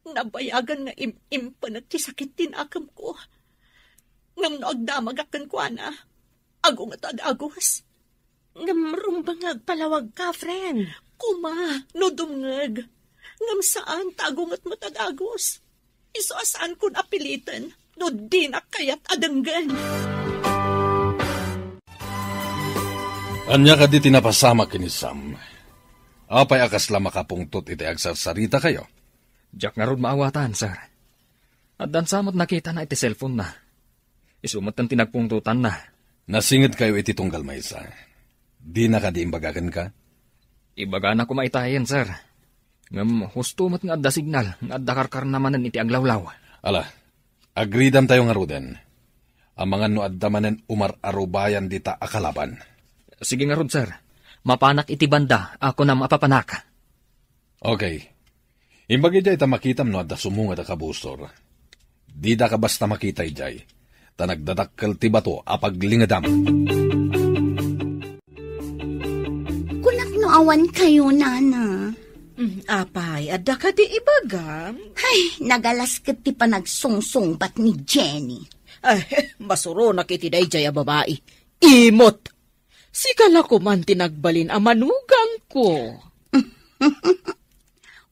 Nabayagan nga impanat ti sakit tinakam ko. Ngam no agdamag akan ko ana, agong at agagos. Ngamrumbang nagpalawag ka, friend. Kuma, no dumngag. Ngam saan tagong at matadagos. Iso asaan kun apilitan, no di na kayat adanggan. Anya ka di tinapasama kini Sam. Apay akas la makapungtot iti agsarsarita kayo. Jack nga ron maawatan, sir. At dan samot nakita na iti cellphone na. Isumat ang tinagpungtutan na. Nasingit kayo iti tunggal maysa. Di na ka di imbagagan ka? Ibaga na kumaitayan, sir. Ngam husto mat nga adda signal, nga adda karkar namanan iti aglawlaw. Ala, agridam tayo nga ruden. Amangan no adda manen umar-arubayan dita akalaban. Sige nga rod, sir. Mapanak iti banda, ako na mapapanak. Okay. Imbagi jay ta makitam no adda sumunga da kabustor. Di da ka basta makita jay. Ta nagdadakkel ti bato apaglingadam. Kunak no awan kayo, nana. Apay, adda ka di ibagam? Ay, nagalasket ti panagsungsungbat ni Jenny. Ay, masuro na kiti dayjay a babae. Imot! Sikala ko man tinagbalin a manugang ko.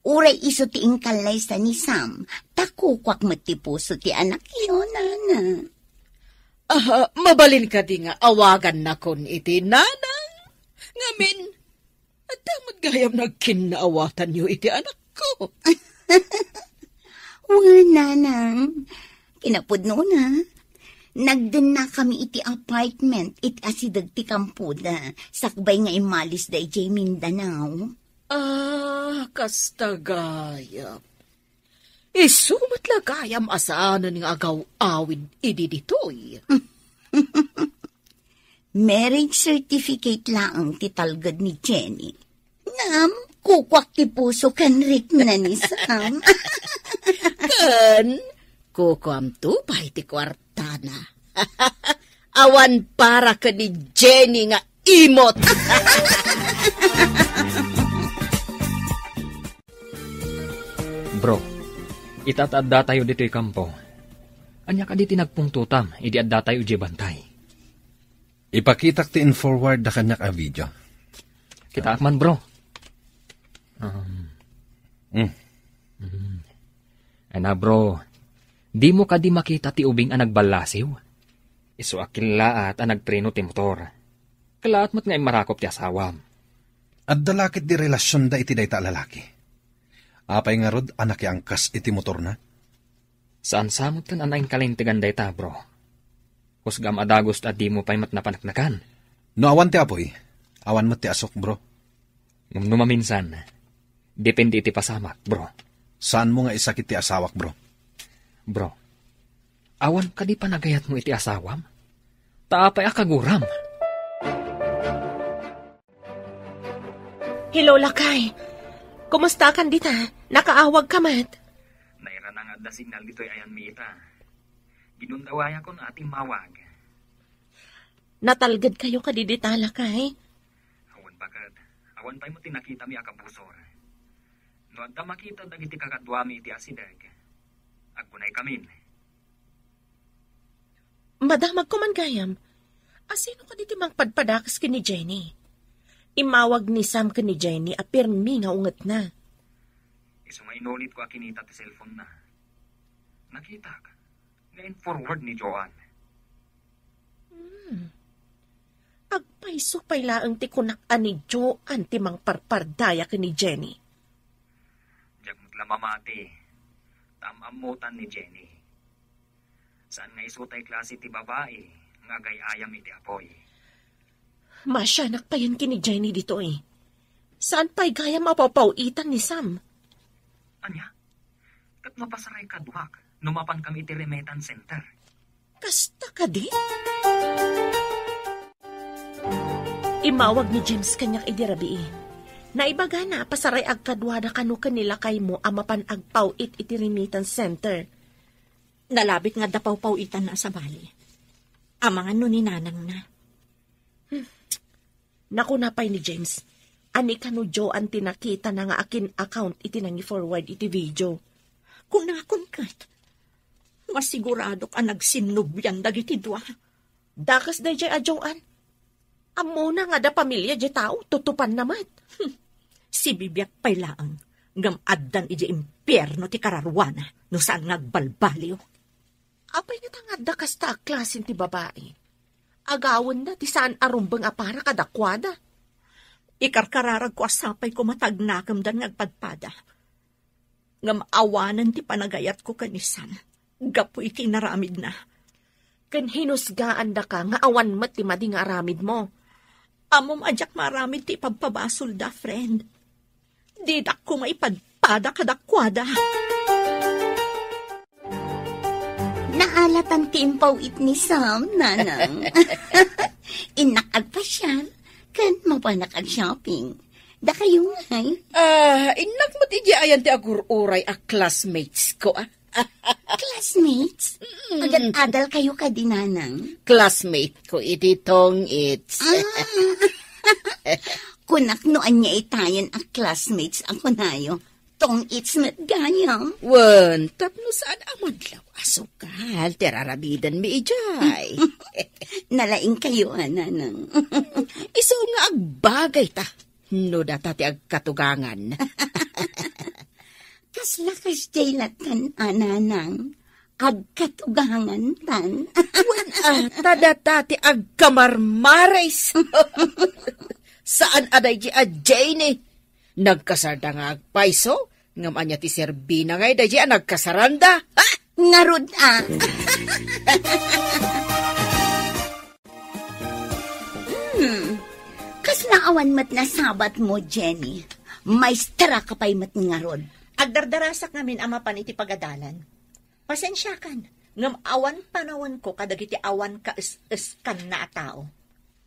Uray iso ti ingkalay sa ni Sam, takukwak ti puso ti anak iyo, nana. Mabalin ka di nga awagan na kon iti nanang. Ngamin, at damot gayam nagkinaawatan niyo iti anak ko. Nanang, kinapudno na. Nagdun na kami iti apartment, iti asidag ti kampuda, sakbay nga imalis da iti Mindanao. Kasta gayam. Isumat la gayam asaanan nga agaw-awid idi ditoy. Marriage certificate lang ti talgad ni Jenny. Ngam, kukwak ti puso kan Rick na ni Sam. Kan, kukwam tu pa iti kwartana. Awan para ka ni Jenny nga imot. Bro, itatadda tayo dito'y kampo. Anya ka di tinagpungtutam, idi adda tayo di bantay. Ipakitak ti in forward da kanyak a video. Kita akman, bro. Ana, bro, di mo ka di makita ti ubing ang nagbalasiw. Isu akilaat ang nagpreno ti motor. Kalaat mo't nga marakop ti asawam. At dalakit di relasyon da iti dayta lalaki. Apay nga rod anak angkas iti motor na. Saan samot kan anayin kalintigan dayta, bro? Husgam adagos at di mo pa'y matnapanaknakan. No awan ti apoy, awan mo ti asok, bro. Numaminsan, depende iti pasamak, bro. Saan mo nga isakit ti asawak, bro? Bro, awan ka di pa nagayat mo iti asawam? Taapay akaguram. Hello, Lakay. Kumusta kan dita? Nakaawag ka mat? Naira na nga da signal dito'y ayan mi ita. Ginundawaya ko na ating mawag. Natalgad kayo kadidita, Lakay. Awan bagad. Awan pa'y mo tinakita mi akabusor. No adda makita dagiti kakadwa mi iti asidag. Agpunay kamin. Madamag ko man gayam. Asino ka diti magpadpadakas ki ni Jenny? Imawag ni Sam ka ni Jenny apirmi nga unget na. Iso nga inulit ko akinita ti cellphone na. Nakita ka. Ngayon forward ni Joanne. Agpaiso paylaang ti kunak ni Joanne ti mang parpardaya ka ni Jenny. Jagmut lamamati. Tamamutan ni Jenny. Saan nga isutay klase ti babae nga gayayam iti apoy. Masyanak pa yan kini Jenny dito eh. Saan pa'y gaya mapapawitan ni Sam? Anya? Kat mapasaray ka duwak. Numapan kami iti remittance center. Kasta ka di? Imawag ni James kanyak idirabi. Naibaga na pasaray agkadwada kanu kanila kay mo amapan agpawit iti remittance center. Nalabit nga dapaw-pawitan na sa bali. Amangan no ni nanang na. Naku napay ni James. Ani kanu Joanne tinakita na nga akin account iti nangi forward iti video. Kung nakon kat, masigurado ka nagsinubyan dagiti dua. Dakas day jay a Joanne. Amo na nga da pamilya jay tao, tutupan naman. Si Bibiak pay laang, ngam addan iti impyerno ti kararwana, no saan nagbalbaliw. Apay nga tangad da kasta klasin ti babae. Agawon na ti saan arumbang apara kadakwada. Ikarkararag ko asapay ko matagnakam dan ngagpadpada. Ngam awanan ti panagayat ko kanisan. Gapoy kinaramid na. Ken hinusgaan da ka nga awan mat ti mading aramid mo. Amom ajak maramid ti pagpabasol da, friend. Didak ko maipadpada kadakwada. Naalatan ti impawit ni Sam, nanang. Inakagpasyal, kan mapanakag-shopping. Da kayo ngay. Inak mo ti ayan ti agururay a classmates ko, Classmates? Agad-adal kayo ka dinanang. Classmate ko, ititong it's... Kunak noan niya itayan ang classmates ako nayo. Tong it's met gayam. Wan, tapno saan amadlaw asukal, terarabidan mi ijay. Nalaing kayo, nanang. Iso nga agbagay ta, no data ti agkatugangan. Kaslakas jay latan, nanang. Agkatugangan tan. Wan data ti agkamarmares. Saan aday ji a Jane? Nagkasarda nga agpaiso? Ngam anya ti Serbina ngay da ji a nagkasaranda? Ha? Ngarod Kas naawan mat na sabat mo, Jenny. Maestra ka pa'y mat ngarod. Agdardarasak namin amapan iti pagadalan. Pasensya kan, ngam awan panawan ko kadagiti awan ka is kan na tao.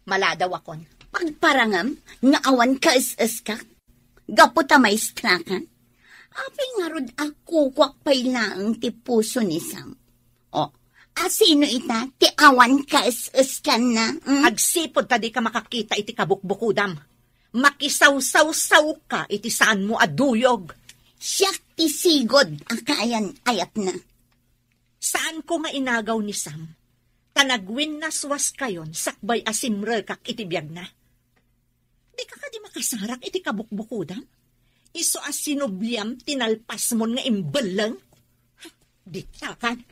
Maladaw akon. Pagparangam, nga awan ka is ka. Gaputa maestra ka. Apay ngarod ako kwak pa'y laang ti puso ni Sam. O, asino ita? Ti awan ka is ka na. Agsipod tadi ka makakita iti kabukbukudam. Makisaw-saw-saw ka iti saan mo aduyog. Siyak ti sigod ang kaayan ayat na. Saan ko nga inagaw ni Sam? Tanagwin na suwas kayon, sakbay asimre kak iti biyag na. Di ka di makasarak iti kabukbukudam? Iso asinubyam tinalpas mo nga imbelang? Di takan.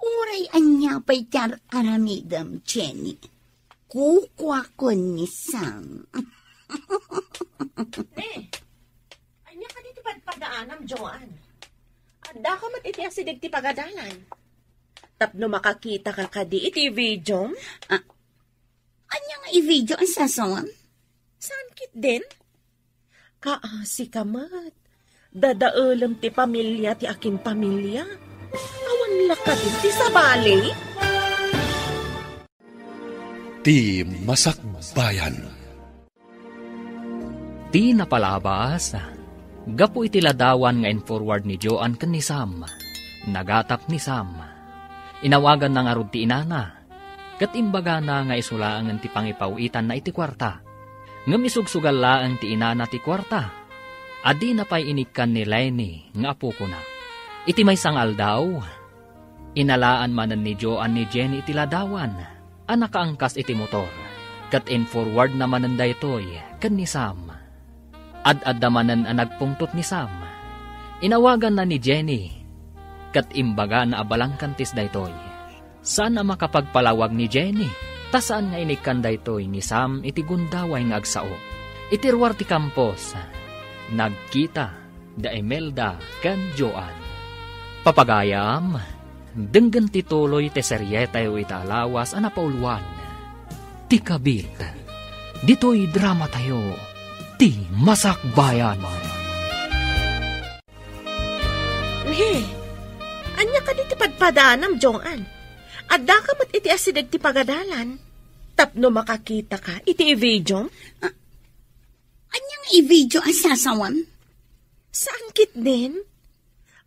Uray anya pa'y tar aramidam, Jenny. Kukwa ko ni Sam. Anya ka dito pagpadaanam, Joanne. Anda ka mat iti asidig ti pagadalan. Tapno makakita ka kadi iti video? Anya nga i-video ang sasawam? Saan kit din? Kaasi kamat. Dadaulam ti pamilya ti akin pamilya. Awan laka din ti sabali. Ti Masakbayan. Ti napalabas, gapo iti ladawan nga in-forward ni Joan ken ni Sam. Nagatap ni Sam. Inawagan na nga rod ti inana. Kat imbaga na nga isulaangan ti pangipawitan na iti kwarta. Ngam isugsugal laang ti inana ti kwarta. Adi na pa'y inikan ni Lenny nga apo ko na. Iti may sangal daw. Inalaan manan ni Joan ni Jenny iti ladawan. Anakaangkas iti motor. Kat in-forward naman nanda ito'y kan ni Sam. Ad-adamanan ang nagpungtot ni Sam. Inawagan na ni Jenny. Kat imbaga na abalang kantis daytoy. Saan na makapagpalawag ni Jenny? Ta saan nga inikan daytoy ni Sam iti gundaway nga agsao. Itirwar ti Campos. Nagkita da Imelda kan Joan. Papagayam, denggan ti tuloy te seryeta yu italawas ana pauluan. Ti kabit, dito'y drama tayo, ti Masakbayan. Anya ka di ti padpadanam, Joan. Adda ka mat iti asidag ti pagadalan. Tapno makakita ka, iti i-video. Anyang i-video asasawam? Saan kit din?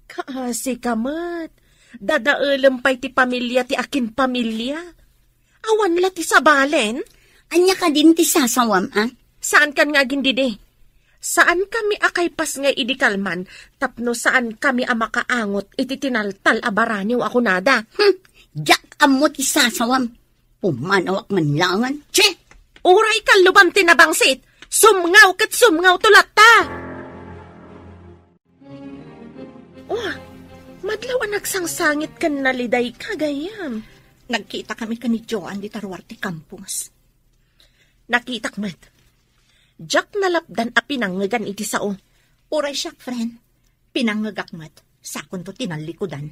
Kaasi kamat. Dadaulam pa'y ti pamilya ti akin pamilya. Awan la ti sabalen. Anya ka din ti sasawam, ah? Saan kan nga gindide? Saan kami akay pas nga idikalman, tapno saan kami amakaangot iti tinaltal abaraniw ako nada? Jak amo ti sasawam. Pumanawak man langan. Che! Uray kalubam tinabangsit. Sumngaw kat sumngaw tulat ta. Oh, madlaw nagsangsangit kan naliday kagayam. Nagkita kami ka ni Joan di Tarwar ti Campos. Nakitak met. Jak nalapdan a pinangagan iti sao. Uray siya, friend. Pinangagak met. Sakon to tinalikudan.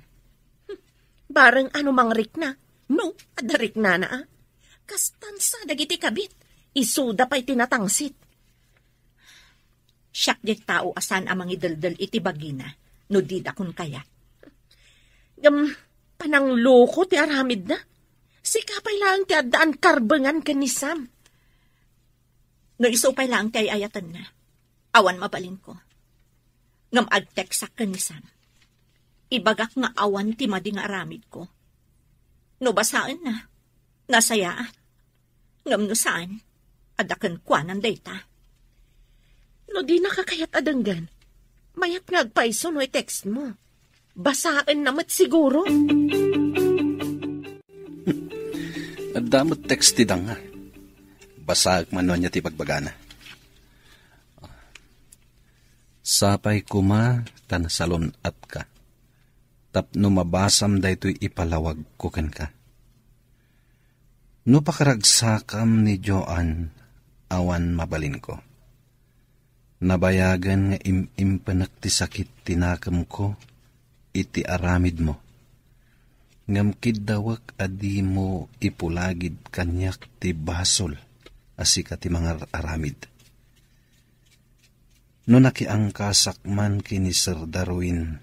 Bareng ano mang rikna. No, Adarik na na. Kastansa dagiti kabit. Isuda pa'y tinatangsit. Siyak di tao asan amang idaldal iti bagina. No di dakon kaya. Panangloko ti aramid na. Sikapay lang ti addaan karbengan ka ni Sam. No isupay lang ti ayatan na. Awan mabalin ko. Ngam agteksak ka ni Sam. Ibagak nga awan ti madi nga aramid ko. No basaan na. Nasayaan. Ngam no saan. Adakan kwa ng data. No di nakakayat adanggan. Mayat nga agpaiso no text mo. Basaan namat siguro. Damot text ti danga. Basag man niya ti pagbagana. Sapay kuma tan salon at ka. Tapno mabasam daytoy ipalawag ko ken ka. No pakaragsakam ni Joan, awan mabalin ko. Nabayagan nga impanak ti sakit tinakam ko, iti aramid mo. Ngamkid dawak adi mo ipulagid kanyak ti basol, asika ti mga aramid. No nakiangkasak man kini Sir Darwin,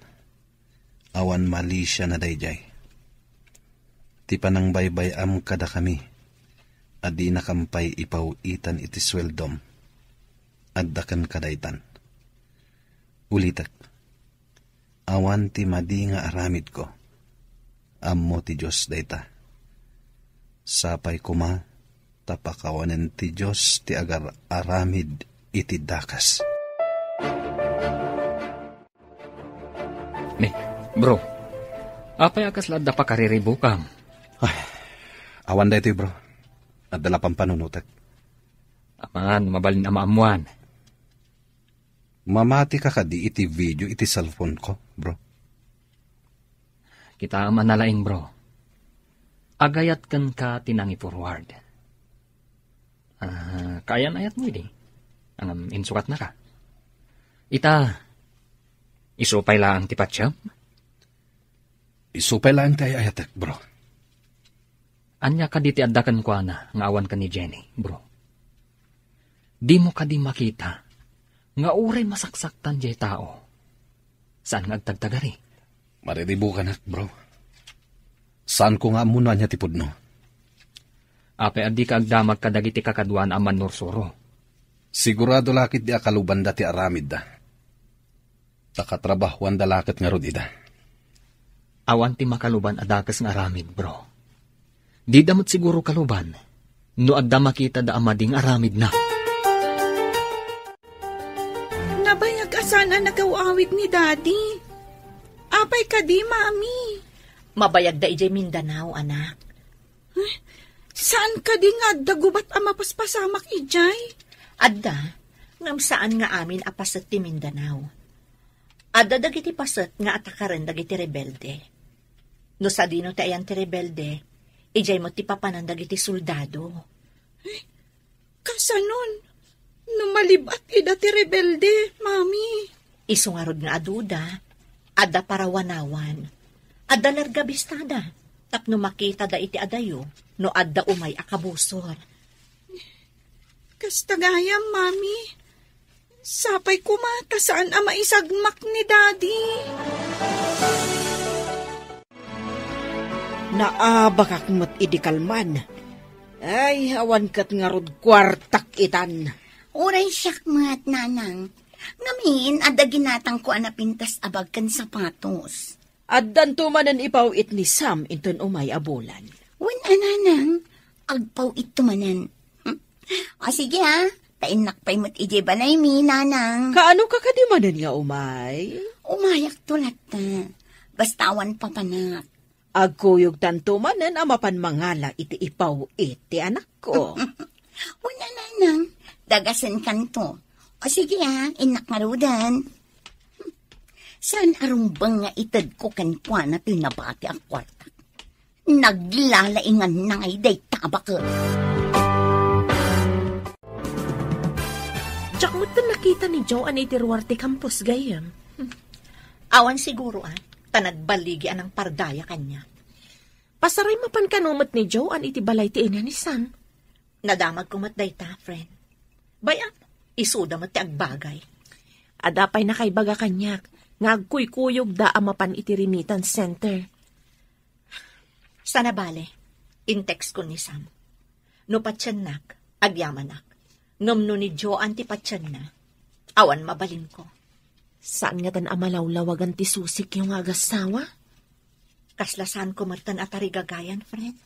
awan mali siya na dayjay. Ti panang baybayam kada kami, adi nakampay ipawitan iti sweldom, addakan kadaytan. Ulitak, awan ti madi nga aramid ko, ammo ti Diyos dayta. Sapay kuma, tapakawanan ti Diyos ti agar aramid iti dakas. Bro, apay akas lada pa kariribukam. Ay, awan dayto bro. At dala pang panunutek. Aman, mabalin amaamuan. Mamati ka di iti video iti cellphone ko, bro. Kita manalaing bro. Agayat kan ka tinangi forward. Kaya ayat mo hindi. Ang insukat na ka. Ita, isupay lang ti patsyam? Isupay lang tayo ayatek, bro. Anya ka di ti addakan kwa na, nga awan ka ni Jenny, bro. Di mo ka di makita, Nga uray masaksaktan jay tao. Saan nga agtagtagari? Maridibo ka na, bro. Saan ko nga muna niya tipod no? Apay adi ka agdamag kadagiti kakadwan aman nursuro. Sigurado lakit di akaluban dati aramid da. Takatrabahuan da lakit nga rodida. Awan ti makaluban adakas nga aramid, bro. Di damot siguro kaluban, no adda makita da amading aramid na. Nabayag asana nagawawid ni Daddy. Apay ka di, Mami. Mabayag da ijay Mindanao, anak. Saan ka di nga dagubat ang mapaspasamak ijay? Adda, ngam saan nga amin apasat ti Mindanao. Adda dagiti pasat nga atakaran dagiti rebelde. No sa dino ti ayan ti rebelde, ijay mo ti papanan dagiti soldado. Kasanon? Numalibat ida ti rebelde, Mami. Isungarod nga aduda, adda parawanawan, adda largabistada, tapno makita da iti adayo, no adda umay akabusor. Kastagayam, Mami. Sapay kumata saan ang maisagmak ni Daddy. Naabakak mo't idikalman. Ay, awan kat nga rod kwartak itan. Uray siyak mat, nanang. Ngamin, ada ginatang ko anapintas abag kan sapatos. Addan tumanan ipaw it ni Sam inton umay abulan. Wan ananang, agpaw ito manan. O sige ha, tainak pa'y mo't ije balay mi, nanang. Kaano ka kadimanan nga umay? Umayak tulat ta. Bastawan pa panak. Agkuyog tantumanan amapan mangala iti ipaw iti anak ko. Wala nanang, dagasan kanto. O sige ha, inak marudan. Saan arumbang nga itad ko kankwa na pinabati ang kwarta? Naglalaingan na ngay day tabak. Diyak mo't nakita ni Joan iti Ruarte Campus gayam. Awan siguro tanagbaligi anang pardaya kanya. Pasaray mapan kanumot ni Joan iti balay ti ina ni Sam. Nadamag kumat dayta, friend. Bayan, isuda mat ti agbagay. Adapay na kay baga kanyak, ngagkuy-kuyog da amapan iti remittance center. Sana bale, in-text ko ni Sam. No patyanak, agyamanak. Ngam ni Joan ti patyan na. Awan mabalin ko. Saan nga tan amalawlawagan ti susik yung agasawa? Kaslasan ko matan atarigagayan, friend.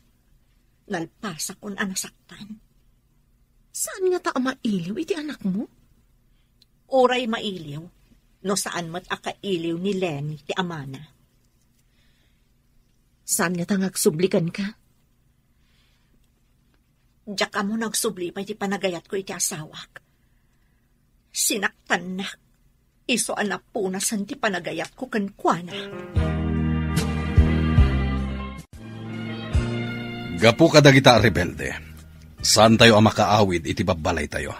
Nalpasa kon anasaktan. Saan nga ta mailiw iti anak mo? Oray mailiw, no saan mat akailiw ni Lenny ti amana. Saan nga ta ngagsublikan ka? Diyak mo nagsubli pa iti panagayat ko iti asawak. Sinaktan na. Iso anak po na san ti panagayat ko kankwana. Gapu kadagita rebelde. Saan tayo ang makaawid iti babalay tayo?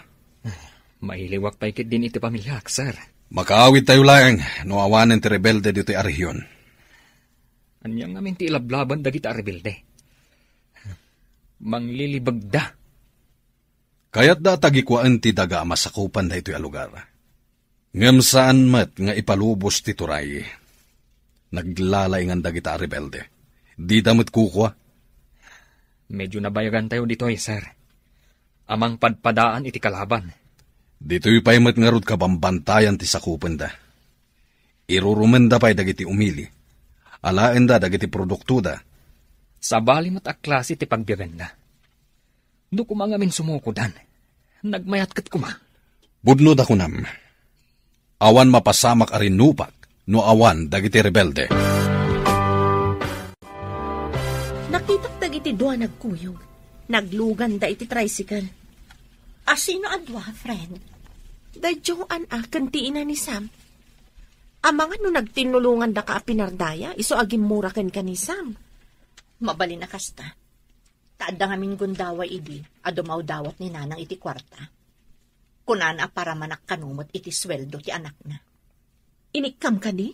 Mailiwak pa ikit din iti pamilyak, sir. Makaawid tayo lang, no awanan ti rebelde dito ay rehiyon. Anyang namin ti ilablaban dagita rebelde. Manglilibag da. Kaya't da tagikuan ti daga masakupan da ito'y alugar. Ngam saan mat nga ipalubos ti turay. Naglalay nga dagita rebelde. Di damot kukwa. Medyo nabayagan tayo dito sir. Amang padpadaan iti kalaban. Dito'y pa'y mat nga rod kabambantayan ti sakupan da. Irurumen da pa'y dagiti umili. Alaen da dagiti produkto da. Sa bali mat aklase ti pagbirenda. Do kumangamin sumukudan. Nagmayat kat kuma. Budno da kunam. Awan mapasamak arin nupak, no awan dagiti rebelde. Nakitak dagiti dua nagkuyog. Naglugan da iti tricycle. Asino adwa, friend? Da Joan kantiin na ni Sam. Amangan no nagtinulungan da ka pinardaya, iso agim muraken ka ni Sam. Mabali na kasta. Taadda ngamin gundaway idi, adumaw dawat ni nanang iti kwarta. Kunana para manak kanumot iti sweldo ti anak na. Inikam ka di?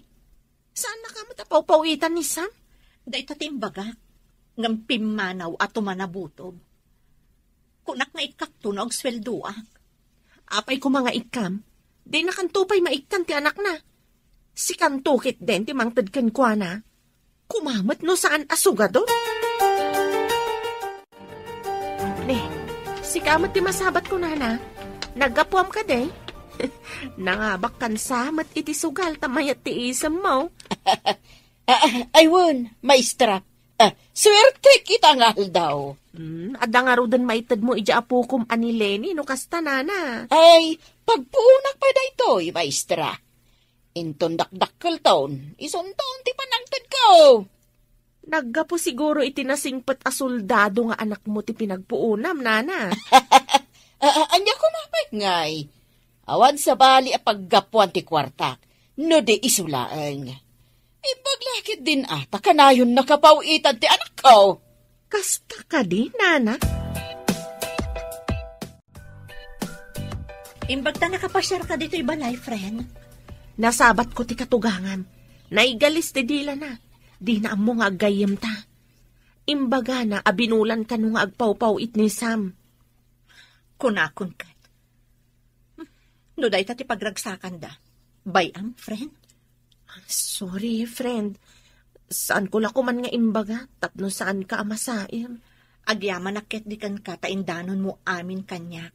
Saan na ka matapaw-pawitan ni Sam? Da ito timbaga, ngam pimmanaw at tumanabutob. Kunak nga ikaktunog sweldo ak. Apay ko mga ikam, Di na kantupay maiktan ti anak na. Si kantukit din ti mangtad kan kwa na. Kumamat no saan asugado? Ne, si kamat ti masabat ko na. Nagapuam ka de. Nangabak kan samat iti sugal tamayat ti isam mo. Aywan, maestra. Swerte kita nga daw. Adda nga rudan maitad mo ija apukom ani Lenny no kasta nana. Ay, pagpuunak pa da ito, maestra. Inton dakdakkel taon, ison taon ti panangtad ko. Naggapo siguro iti nasingpat a soldado nga anak mo ti pinagpuunam, nana. Anya ko ngay. Awan sa bali a paggapuan ti kwartak, no de isulaang. Ibaglakit din ata kanayon nakapawitan ti anak ko. Kasta ka di, nana? Imbagta nakapasyar ka dito ibalay, friend. Nasabat ko ti katugangan. Naigalis ti dila na. Di na mo nga agayam ta. Imbaga na abinulan ka nung agpaw-paw it ni Sam. Kunakon ka. No day ti pagragsakan da. Bayam, friend? Sorry, friend. Saan ko lako man nga imbaga? Tapno saan ka amasaim? Agyaman nakit di kan kataindanon mo amin kanyak.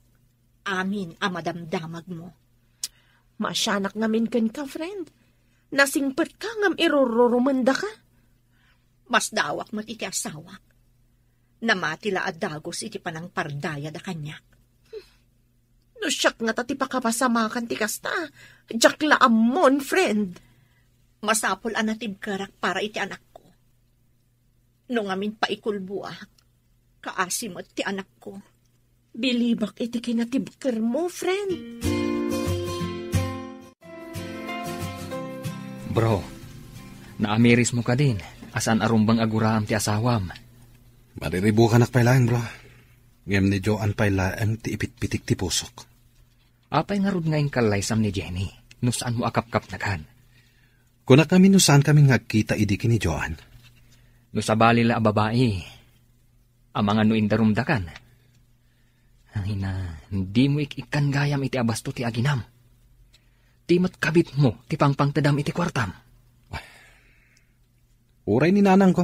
Amin amadamdamag mo. Masyanak ngamin kan ka, friend. Nasingpat ka ngam irororomanda ka. Mas dawak mo't iti asawak. Namatila at dagos iti panang pardaya da kanyak. No siyak nga tati pakapasamakan ti kasta. Jakla amon, friend. Masapol anatib karak para iti anak ko. Nung amin paikulbuak, kaasimot ti anak ko. Bilibak iti kinatibker mo, friend. Bro, naamiris mo ka din. Asan arumbang aguraam ti asawam? Mariribo ka nakpailaang, bro. Ngem ni Joan pailaang ti ipitpitik ti pusok. Apay nga rod ngayon kalaysam ni Jenny. No saan mo akap-kap nakan? Kuna kami no saan kami ngagkita idiki ni Joan. No sa balila babae. Ang mga no indarumdakan. Ay na, hindi mo ikan gayam iti abasto ti aginam. Timot kabit mo, ti pangpangtadam iti kwartam. Uray ni nanang ko.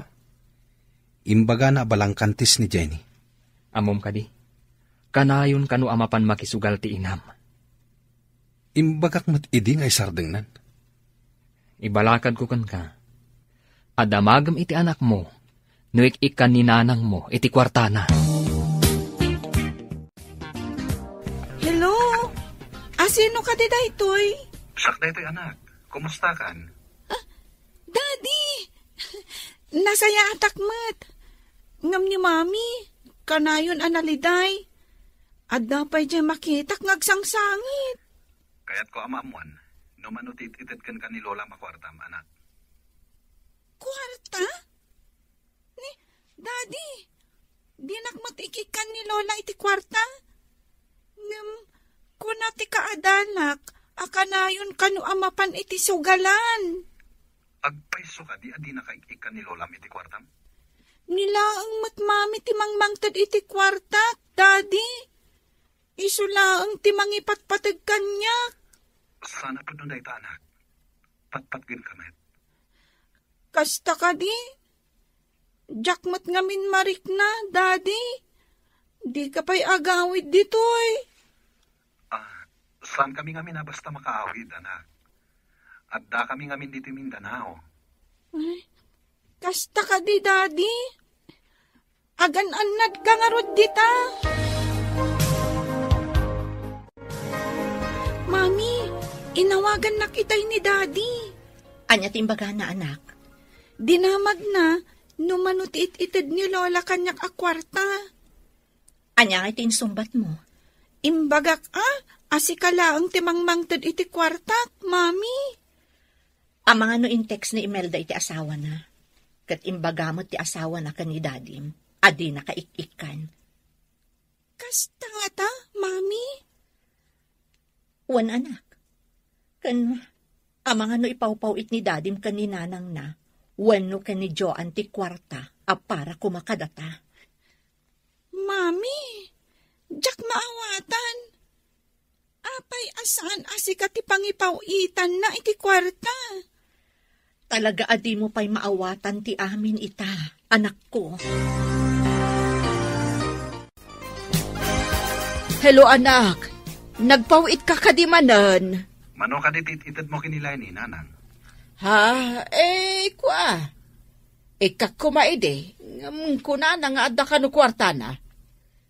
Imbaga na balangkantis ni Jenny. Amom ka di. Kanayon kanu amapan makisugal ti inam. Imbagak mat idi ngay sardengnan. Ibalakad ko kan ka. Adamagam iti anak mo, nuik ikan ni nanang mo iti kwartana. Hello? Asino ka di daytoy? Sakda ito'y anak. Kumusta kan? Daddy! Nasaya atakmat. Ngam ni mami, kanayon analiday. Adda pa'y dyan makitak ngagsangsangit. Kaya't ko amamuan, numanutit itid kan ni Lola makwartam, anak. Kwarta? Ni, Daddy, di nakmatikik kan ni Lola iti kwarta? Ngam, kunati kaadanak, akanayon kanu amapan iti sugalan. Agpaiso ka di adi nakaikikan ni Lola iti kwartam? Nilaang matmami ti mangmangtad iti kwarta, Daddy. Isulaang ti mangipatpatag kanyak. Sana pa doon ta, anak. Patpatgin kamet. Kasta ka di? Jakmat ngamin marik na, Daddy. Di ka pa'y agawid ditoy. Saan kami ngamin na basta makaawid, anak? At da kami ngamin dito Mindanao. Ay, kasta ka di, Daddy. Agan-anad ka nga rod dita. Mami, inawagan na kitay ni Daddy. Anya timbaga na anak. Dinamag na, numanutit itid ni Lola kanyak akwarta. Anya nga itinsumbat mo. Imbagak asikala ang timangmangtad iti kwartak, Mami. Ang mga no in-text ni Imelda iti asawa na. Kat imbagamot ti asawa na ka ni Dadim. Adi na kaikikan. Kasta nga ta, Mami? Wan anak. Kan, ang mga no ipawpaw it ni Dadim ka ni nanang na. Wan no ka ni Joan ti kwarta para kumakadata. Mami, jak maawatan. Apay asaan asika ti pangipawitan na iti kwarta. Talaga adi mo pa'y maawatan ti amin ita, anak ko. Hello anak, nagpawit ka kadimanan. Mano ka itid mo kinilay ni nanang? Ha, kwa. Kakumaide, kuna na nga adda ka no kwarta na.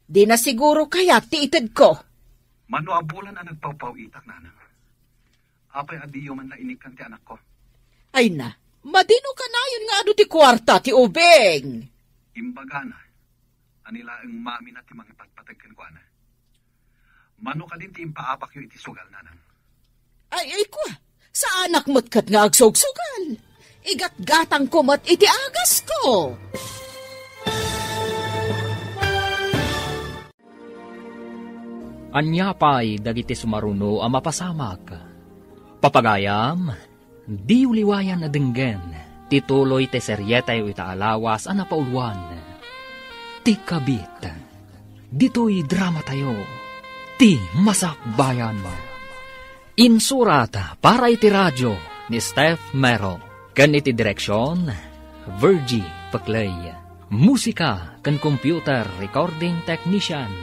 Di na siguro kaya ti itid ko. Mano abulan na nagpapawitak nanang. Apay adiyo man na inikan ti anak ko. Ay na, madino ka na yun nga ado ti kwarta ti ubeng. Imbaga na, anila ang mami na ti mga patpatagkan ko na. Mano ka din ti impaapak yung iti sugal nanang. Ay kwa, sa anak mo't kat nga agsugsugal. Igat-gatang ko mo't iti agas ko. Anya pa'y dagiti sumaruno ang mapasamak. Papagayam, di uliwayan na denggen, tituloy te seryetay itaalawas ang napauluan. Ti kabit, dito'y drama tayo, ti masakbayan mo. Insurata para iti radyo ni Steph Mero, kan iti direksyon, Virgie Paclay. Musika kan computer recording technician,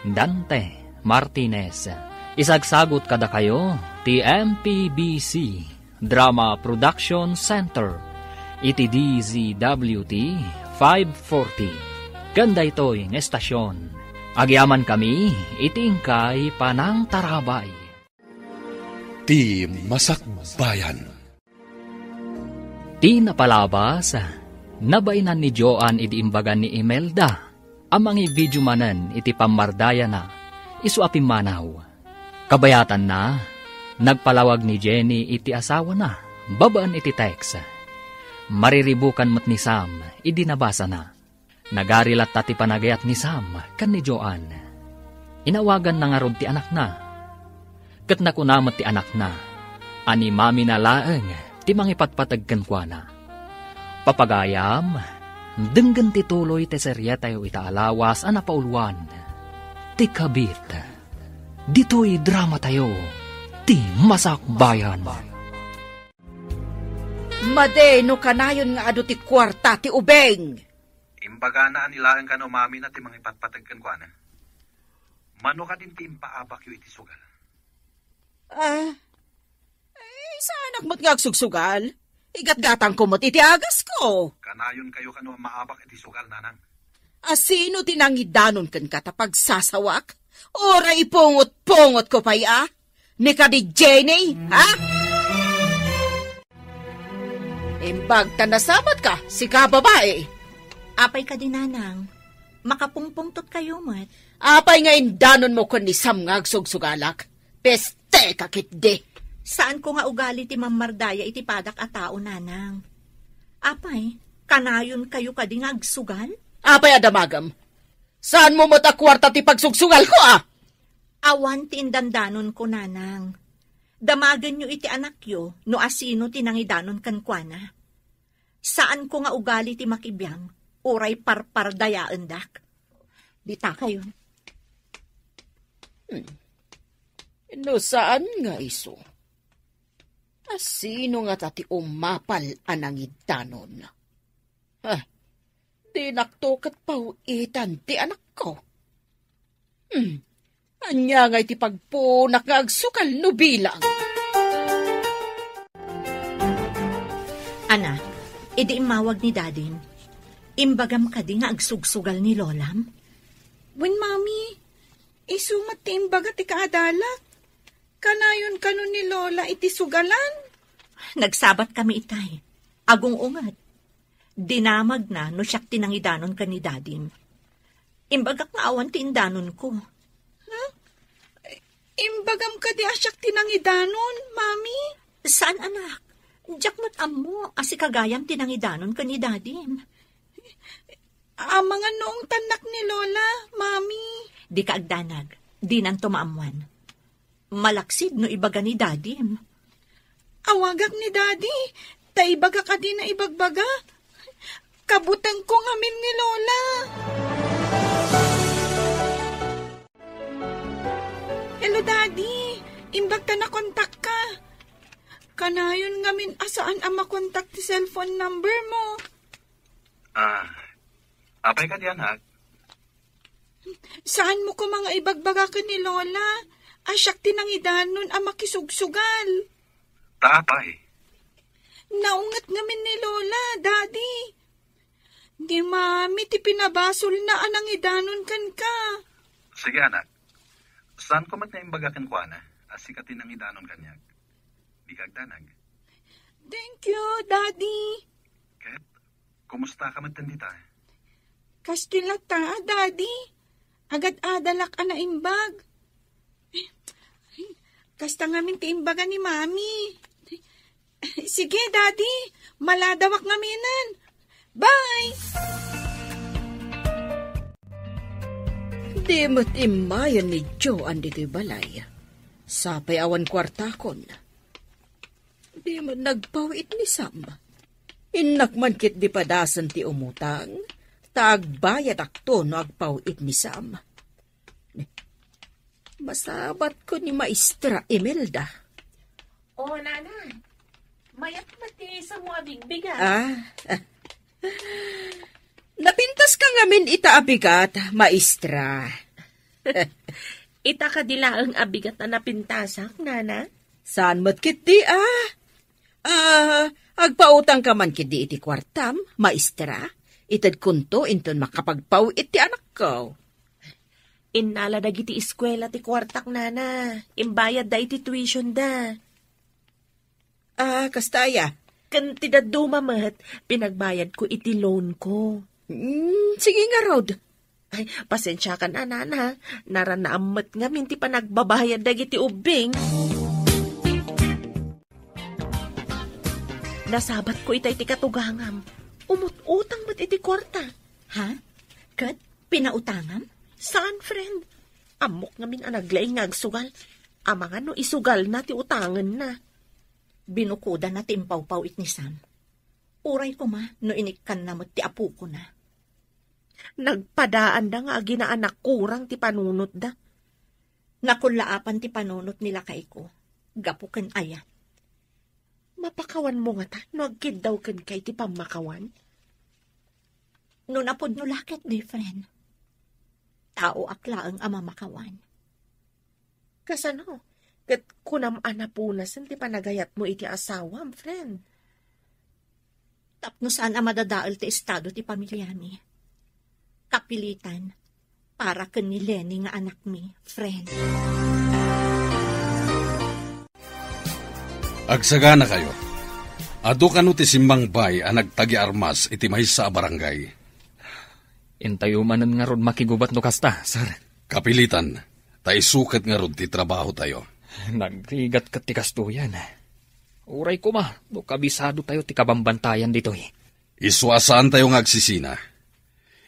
Dante Martinez. Isagsagot kada kayo, ti MPBC Drama Production Center, iti DZWT 540. Ganda ito'y ng estasyon. Agyaman kami, itingkay panang tarabay. Ti Masakbayan. Ti napalabas, nabainan ni Joan iti imbagan ni Imelda, amang i-video manen iti pamardaya na, isu apimanaw. Kabayatan na, nagpalawag ni Jenny iti asawa na, babaan iti text. Mariribukan mo't ni Sam, idinabasa na. Nagarilat tati panagayat ni Sam, kan ni Joan. Inawagan na nga rod ti anak na. Kat nakunamot ti anak na, ani mami na laeng, ti mangipatpatagkan kwa na. Papagayam, denggan ti tuloy ti seryetayo itaalawas ang napauluan. Ti kabit, dito'y drama tayo, ti masakbayan. Madeno kanayon nga ado ti kwarta ti ubeng. Imbaga na anilaan ka no mami na ti mangipatpatagkan ko na. Mano ka din ti impaabak yung iti sugal. Sa anak mo't nga agsugsugal. Igat-gatang ko mo't iti agas ko. Kanayon kayo kano maabak iti sugal nanang. Sino tinangidanon kan katapag sasawak? Ora ipungot-pungot ko pa'y ni ka di Jenny, ha? Imbag tanasabat ka, si ka babae. Apay ka din, nanang. Makapungpungtot kayo, mat. Apay nga indanon mo kun ni Sam nga agsugsugalak. Peste kakitde. Saan ko nga ugali ti mamardaya iti padak a tao, nanang? Apay, kanayon kayo ka din agsugal? Apay adamagam. Saan mo matakwarta ti pagsugsugal ko, Awan ti indandanon ko, nanang. Damagan nyo iti anak yo, no asino tinangidanon kankwana. Saan ko nga ugali ti makibiyang, uray parpardayaan dak. Dita kayo. No saan nga iso? Asino nga tati umapal anangidanon? Di naktokat pauitan ti anak ko. Anya nga iti pagpunak nga agsukal no bilang. Anak, idi imawag ni dadin. Imbagam ka di nga agsugsugal ni Lolam? Wen, mami, isumat ti imbaga ti kaadalat. Kanayon kanon ni Lola iti sugalan. Nagsabat kami itay. Agong ungat. Dinamag na no siyak tinangidanon ka ni dadin. Imbagak nga awan ti indanon ko. Imbagam ka di asyak tinangidanon, mami. Saan, anak? Diyak mo't amo, asi kagayam tinangidanon ka ni dadim. Mga noong tanak ni Lola, mami. Di ka agdanag, di nang tumaamuan. Malaksid no ibaga ni dadim. Awagak ni daddy, taibaga ka din na ibagbaga. Kabutang ko ngamin ni Lola. Hello, Daddy. imbag ta na kontak ka. Kanayon ngamin asaan ang makontak ti cellphone number mo. Apay ka diyan, ha? Saan mo ko mga ibagbaga ka ni Lola? Asyak tinangidan nun ang makisugsugal. Taapay. Naungat ngamin ni Lola, Daddy. Di mami, ti pinabasol na anang idanon kan ka. Sige, anak. Saan ko magnaimbaga kan ko, ana? Asikatin ang idanon kanyag. Di kagdanag. Thank you, Daddy. Ket, kumusta ka magtandita? Kastilata, Daddy. Agad adalak ana imbag. Kasta ngamin ti imbaga ni Mami. Sige, Daddy. Maladawak ngaminan. Bye! Di mo't imayan ni Joan dito'y balay. Sapay awan kwartakon. Di mo nagpawit ni Sam. Inakman kit di padasan ti umutang. Tagbayad akto no agpawit ni Sam. Masabat ko ni Maestra Imelda. Oh, Nana. Mayat mati sa mga bigbigat. Napintas ka ngamin ita abigat, Maestra. Ita ka dila ang abigat na napintasak, Nana? Saan mo't kiti, agpautang ka man kiti iti kwartam, Maestra. Itad kunto inton makapagpaw iti anak ko. Inala da giti eskwela ti kwartak, Nana. Imbayad da iti tuition da. Kastaya. Kantidad dumamat, pinagbayad ko iti loan ko. Sige nga, Rod. Ay, pasensya ka na, Nana. Naranaamat nga minti pa nagbabayad da giti ubing. Nasabat ko itay ti katugangam. Umut-utang mat iti kwarta. Ha? Kat, pinautangam? Saan, friend? Amok ngamin anaglaing ngagsugal. Amanga no isugal na ti utangan na. Binukuda na ti impaw-pawit ni Sam. Uray ko ma, no inikan na mo ti apu ko na. Nagpadaan da nga ginaanak kurang ti panunot da. Nakulaapan ti panunot nila kay ko. Gapukan aya. Mapakawan mo nga ta, no agkid daw kan kay ti pamakawan. No napod no lakit, different. Tao akla ang amamakawan. Kasano? Kat kunam anapunasan ti panagayat mo iti asawam, friend. Tapno saan ang madadaal ti estado ti pamilya mi. Kapilitan, para kan ni Lenny nga anak mi, friend. Agsagana kayo. Ado kanu ti simbang bay ang nagtagi armas iti maysa a barangay. Intayumanan nga rod makigubat no kasta, sir. Kapilitan, tayo sukat nga rod ti trabaho tayo. Nagrigat ka ti kastuyan. Uray ko ma, no kabisado tayo ti kabambantayan dito eh. Iswasaan tayo nga agsisina.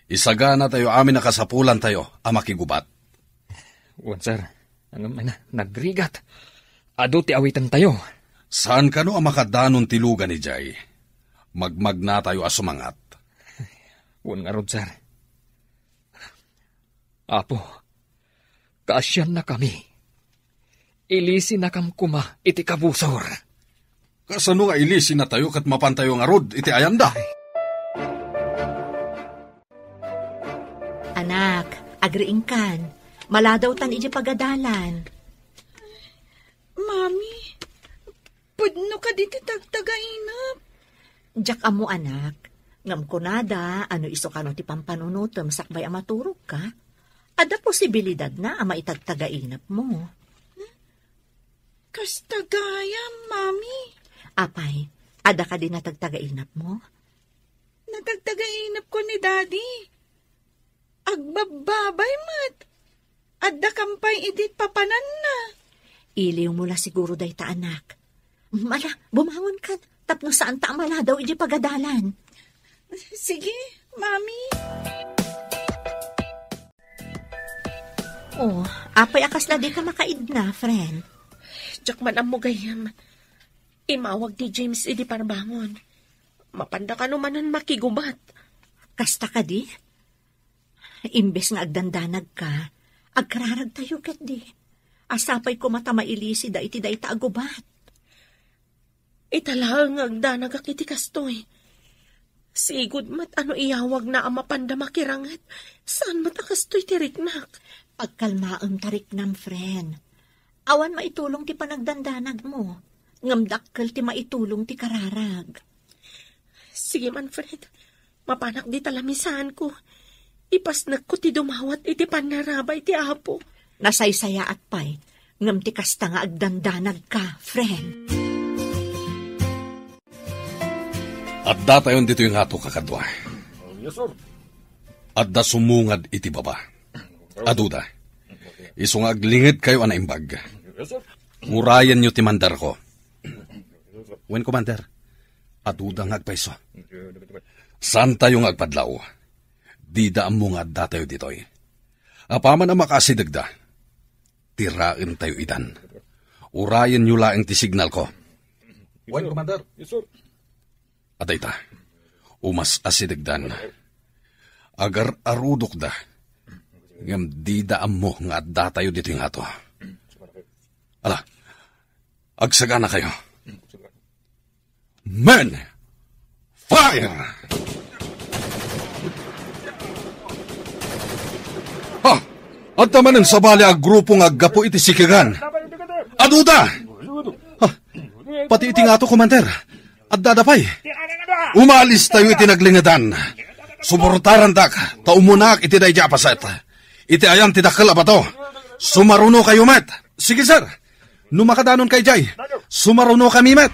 Isagana tayo amin na kasapulan tayo a makigubat. Wan, sir. Nagrigat. Ado ti awitan tayo. Saan ka no ang makadanon tilugan ni Jay? Magmag na tayo asumangat. Wan nga rod, sir. Apo, kaasyan na kami. Ilisin na kam kuma iti kabusor. Kasano nga ilisin na tayo kat mapantayo nga rod iti ayanda? Anak, agriing kan. Maladaw tan iti pagadalan. Mami, pudno ka diti tagtagainap. Diyak amo anak. Ngam kunada, ano iso ka no ti pampanunutom sakbay amaturog ka. Ada posibilidad na ama itagtagainap mo. Kastagayam, Mami. Apay, ada ka din na tagtagainap mo? Natagtagainap ko ni Daddy. Agbababay mat. Adda kampay idit papanan na. Iliw mo la siguro day ta anak. Mala, bumangon ka. Tapno saan ta amala daw iji pagadalan. Sige, Mami. Oh, apay akas na di ka makaid na, friend. Diyak man ang mugayam. Imawag ni James idi parbangon. Mapanda ka numanan makigubat. Kasta ka di? Imbes nga agdandanag ka, agkararag tayo ket di. Asapay ko mata mailisi da iti da ita agubat. Italang agdanag iti kastoy. Sigud mat ano iyawag na ang mapandama kirangat. Saan mat akastoy tiriknak? Pagkalmaam tariknam, friend. Awan maitulong ti panagdandanag mo. Ngamdakkel ti maitulong ti kararag. Sige man, Fred. Mapanak di talamisahan ko. Ipasnak ko ti dumawat iti panarabay ti apo. Nasaysaya at pay. Ngam ti kasta nga agdandanag ka, friend. At datayon dito yung ato kakadwa. Yes, sir. At da sumungad iti baba. Aduda, isong aglingid kayo anaimbag. Yes, sir. Ngurayan nyo ti mandar ko. Wen commander, aduda nga agpaiso. Saan tayong agpadlaw? Di da mo nga datayo ditoy. Apaman ang makasidagda. Tirain tayo itan. Urayan nyo laeng ti signal ko. Wen commander. Yes, sir. At ita, umas asidagdan. Agar arudok da. Ngam di daan mo nga at datayo dito yung ato. Ala, agsaga na kayo. Men! Fire! Ha! At naman sa bali ag grupong aggapo iti sikigan. Aduda! Ha! Pati iti nga to, Commander. At dadapay. Umalis tayo iti naglingadan. Suportaran dak, taumunak iti day japaset. Iti ayam ti dakkel abato. Sumaruno kayo, met. Sige, sir. Numakadanon kay Jay. Sumaruno kami, met.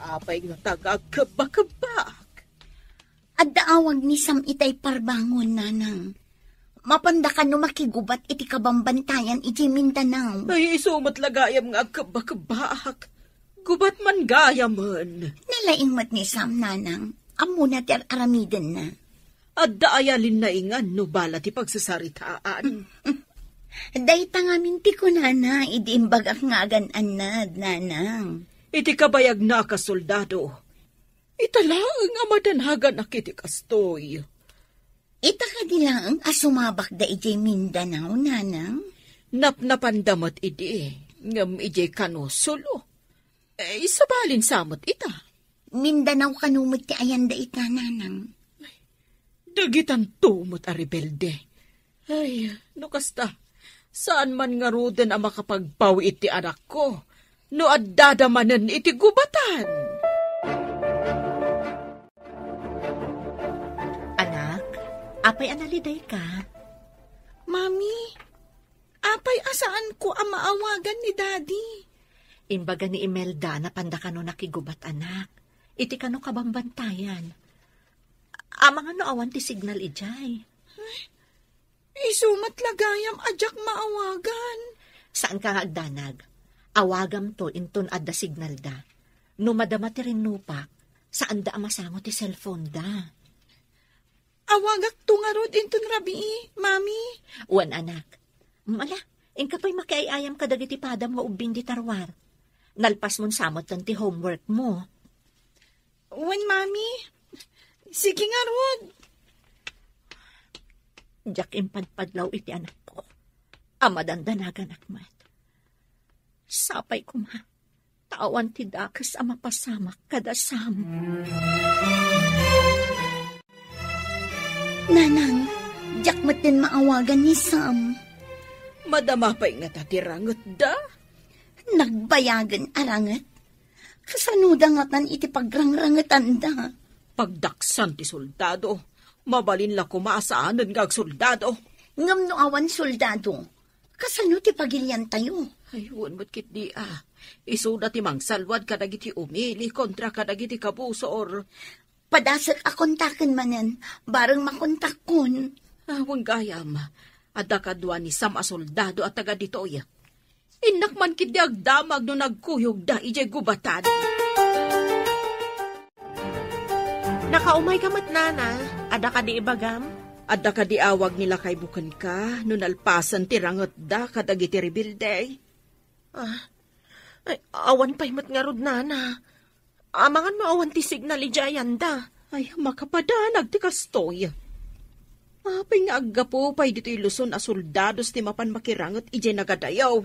Apay nga tagagkabakabak. At daawag ni Sam itay parbangon, nanang. Mapanda ka no makigubat iti kabambantayan iti Mindanao. Ay, isumat lagayam nga agkabakabak. Gubat man gayam man. Nalaing mat ni Sam, nanang. Amo na ti aramiden na. At daayalin na ingan no bala ti pagsasaritaan. Dayta nga minti ko, nana. Idiimbag ak nga agan-anad, nanang. Iti kabayag na kasoldado. Italang nga madanhagan ak iti kastoy. Ita ka dilang asumabak da iti Mindanao, nanang. Napnapandamat iti. Ngam iti kanusulo. Isabalin samot ita. Mindanao kanumot ti ayan da ita, nanang. Dagitan tumot a rebelde. Ay, no kasta. Saan man nga ruden ang makapagpawi iti anak ko? No addadamanan iti gubatan. Anak, apay analiday ka? Mami, apay asaan ko ang maawagan ni Daddy? Imbaga ni Imelda na pandakano nakigubat anak. Iti kano kabambantayan. Amang ano awan ti signal ijay. Isumat lagayam ajak maawagan. Saan ka agdanag? Awagam to inton adda signal da. No madama ti rinupak, saan da amasango ti cellphone da. Awagak tungarod inton rabi, Mami. Wan anak. Mala, ingka pa'y makiayayam ka dagiti padam nga ubing di tarwar. Nalpas mon samot tan ti homework mo. Wan, Mami. Sige nga, Rod. Diyak impadpadlaw iti anak ko. Amadandanagan akmat. Sapay ko ma. Tawan ti dakas ama pasamak kadasam. Nanang, diyak mat din maawagan ni Sam. Madama pa'y nga tatirangot da. Nagbayagan arangat. Kasanuda nga tan iti pagrangrangetan da. Pagdaksan ti soldado. Mabalin la kumasaanan nga soldado. Ngam no awan soldado. Kasano ti pagilyan tayo? Ay, huwag mo't kit di Isuda ti mang salwad kadagiti umili kontra kadagiti kabuso or... Padasak akontaken manen, bareng makontak kun. Huwag gayam. Adda kadwa ni Sam a soldado at taga ditoy. Inak man kit di agdamag no nagkuyog da ijay gubatan. Nakaumay ka mat, nana. Ada ka di ibagam? Adda ka di awag nila kay bukan ka, no nalpasan ti rangot da kadagiti rebilday. Ay, awan pa'y mat nga rod, nana. Amangan mo awan ti signal ijayan da. Ay, makapadanag ti kastoy. Apay nga aggapo pay dito'y Luzon a soldados ti mapan makirangot ijay nagadayaw.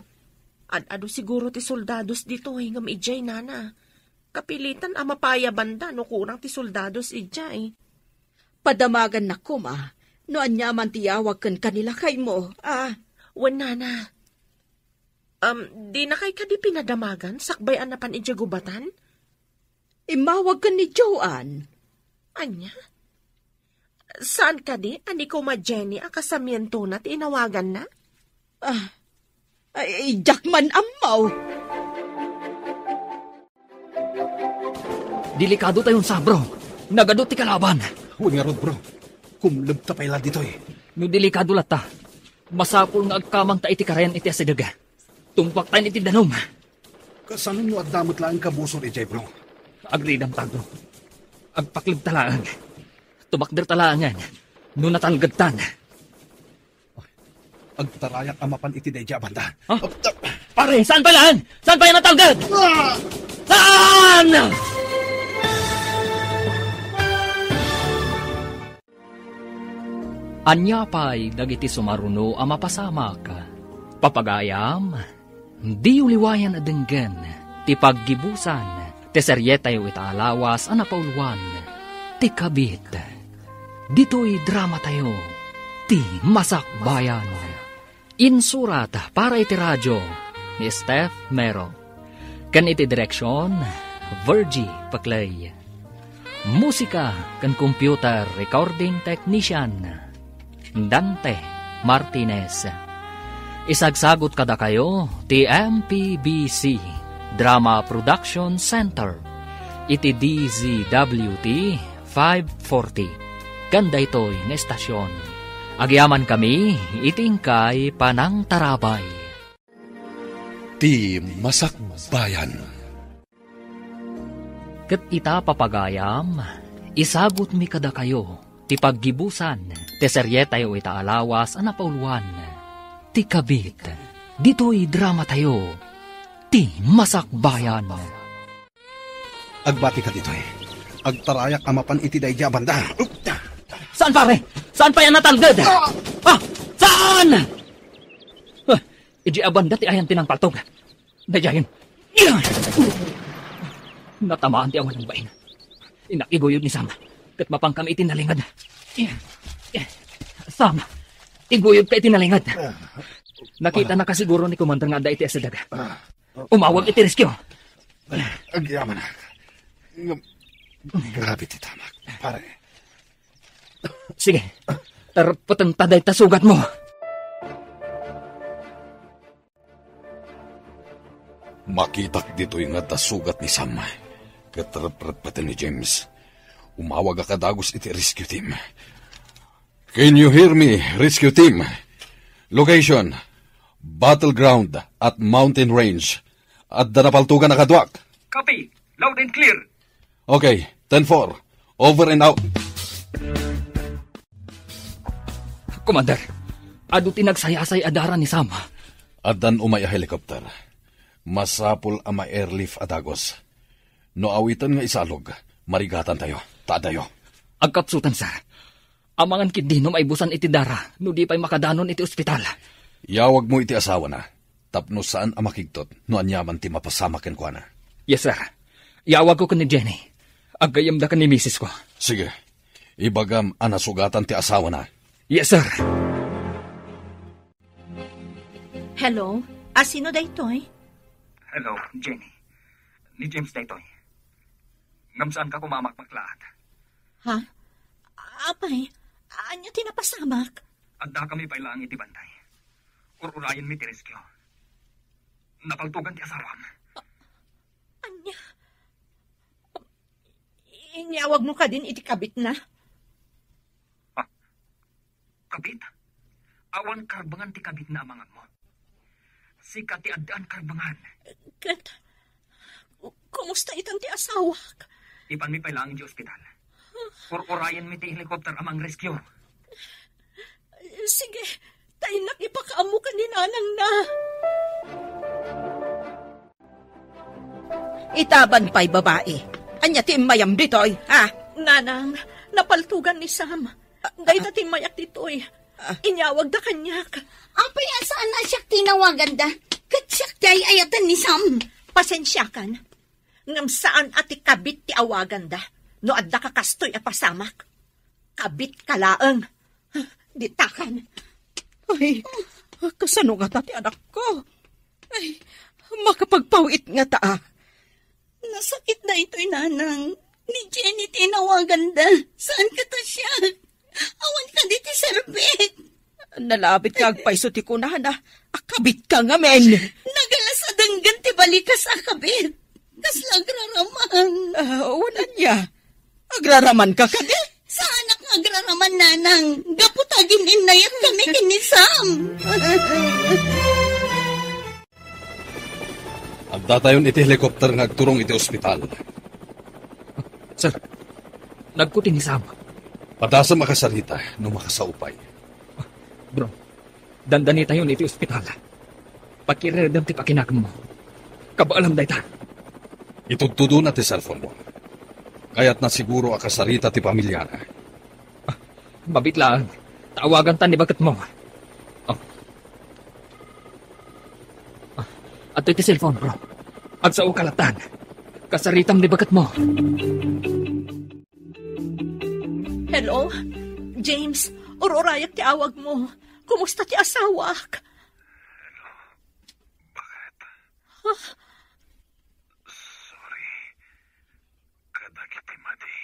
Ado siguro ti soldados dito ngam ijay nana. Kapilitan a mapaya banda no kurang ti soldados ijay. Padamagan na ko ma, no anya man tiyawag kan kanila kay mo. Wan nana. Di na kay kadi pinadamagan sakbayan na pan ijay gubatan? Imawag ka ni Joanne. Anya? Saan ka di? Ani ko ma Jenny akasamiento na tinawagan na? Jackman amaw. Delikado tayong sabro. Nagadot ti kalaban. Huwag nga rod, bro. Kumlab ta pala dito eh. No delikado lata. Masapul nga agkamang ta iti karayan iti asidaga. Tumpak tayo iti danom. Kasanon mo at damot lang kabusor ijay, bro. Agridam tagro. Agpaklib talaan. Tumakder talaan yan. No natalgad tan. Agtarayak amapan iti dayja banda. Huh? Pare, saan pa yan? Saan pa yan natalgad? Saan? Anya pa'y dagiti sumaruno ang mapasamak. Papagayam, di uliwayan adenggan, ti paggibusan, ti seryetayo itaalawas ang napauluan, ti kabit. Dito'y drama tayo, ti masakbayan. Insurat para iti radyo ni Steph Mero. Kan iti direksyon, Virgie Paclay. Musika kan computer recording technician, Dante Martinez. Isagsagot kada kayo ti MPBC Drama Production Center iti DZWT 540 kanda ito'y na estasyon. Agyaman kami itingkay panang tarabay. Ti Masakbayan. Ket ita papagayam, isagot mi kada kayo ti paggibusan, ti seryetayo itaalawas ang napauluan, ti kabit, dito'y drama tayo, ti Masakbayan. Agbati ka dito eh. Agtarayak amapan iti dayja banda. Saan pare? Saan pa yan natalgad? Saan? Iji abanda ti ayan tinang paltog. Dayayin. Natamaan ti awan ng bain. Inakiguyod ni Sam. Kat mapang kami itinalingad. Sam, iguyod ka itinalingad. Nakita na kasiguro ni Commander nga da iti asadaga. Umawag iti rescue. Agyaman na. Grabe ti tamak, pare. Sige, tarpatan taday tasugat mo. Makitak dito yung tasugat ni Sam. Katarapatan ni James. Umawag ka dagos iti rescue team. Can you hear me, rescue team? Location, battleground at mountain range. At danapaltugan na kadwak. Copy. Loud and clear. Okay, 10-4. Over and out. Commander, adu tinagsayasay adara ni Sam. Adan umay a helicopter. Masapul ama airlift adagos. No awitan nga isalog, marigatan tayo. Tadayo. Agkapsutan, sir. Amangan kindinom ay busan iti dara, no di pa'y makadanon iti ospital. Yawag mo iti asawa na. Tapno saan ang makigtot, no anyaman ti mapasamakin ko na. Yes, sir. Yawag ko ka ni Jenny. Agayam da ka ni misis ko. Sige. Ibagam anasugatan ti asawa na. Yes, sir. Hello? Sino da ito'y? Hello, Jenny. Ni James da ito'y. Ngamsaan ka kumamakmaklaat? Ha? Apay, anya tinapasamak? Adda kami pa ilang iti bantay. Ururayan mi ti rescue. Napaltugan ti asawam. Anya? Inyawag mo ka din iti kabit na? Ha? Kabit? Awan karbangan ti kabit na amangan mo. Sika ti addaan karbangan. Kat, kumusta itang ti asawak? Ipan mi pa ilang di ospital. Ururayan mi ti helicopter amang rescue. Sige, tayo nakipakaamu ka ni nanang na. Itaban pa'y babae. Anya ti mayam ditoy, ha? Nanang, napaltugan ni Sam. Day tatin mayak ditoy. Inyawag da kanyak. Apay saan na siya tinawagan da? Katsyak day ayatan ni Sam. Pasensya kan. Ngam saan ati kabit ti awagan da. No adda ka kastoy a pasamak. Kabit kalaang. Ditakan. Ay, kasano nga ti anak ko? Ay, makapagpawit nga taa. Nasakit na ito'y nanang. Ni Jenny tinawagan da. Saan ka ta siya? Awan ka di ti serbet. Nalabit ka agpaiso ti kunahan na. Akabit ka nga, men. Nagalasadanggan ti balikas akabit. Kaslagraraman. Wala niya. Agraraman ka ka di? Saan ang agraraman nanang? Gaputagin inayat kami kinisam. Agda tayon iti helikopter nga agturong iti ospital. Sir, nagkuti ni Sam. Padasa makasalita no makasaupay. Bro, dandani tayo iti ospital. Pakiredam ti pakinakam mo. Kabaalam day ta. Itudtudo na ti cellphone mo. Kaya't na siguro akasarita ti pamilya na. Mabit lang. Tawagan ta ni bagat mo. Ato iti cellphone, bro. Agsao kalatan. Kasaritam ni bagat mo. Hello? James, ororayak ti awag mo. Kumusta ti asawak? Hello? Bakit? Huh? Sorry. Kadagiti madi.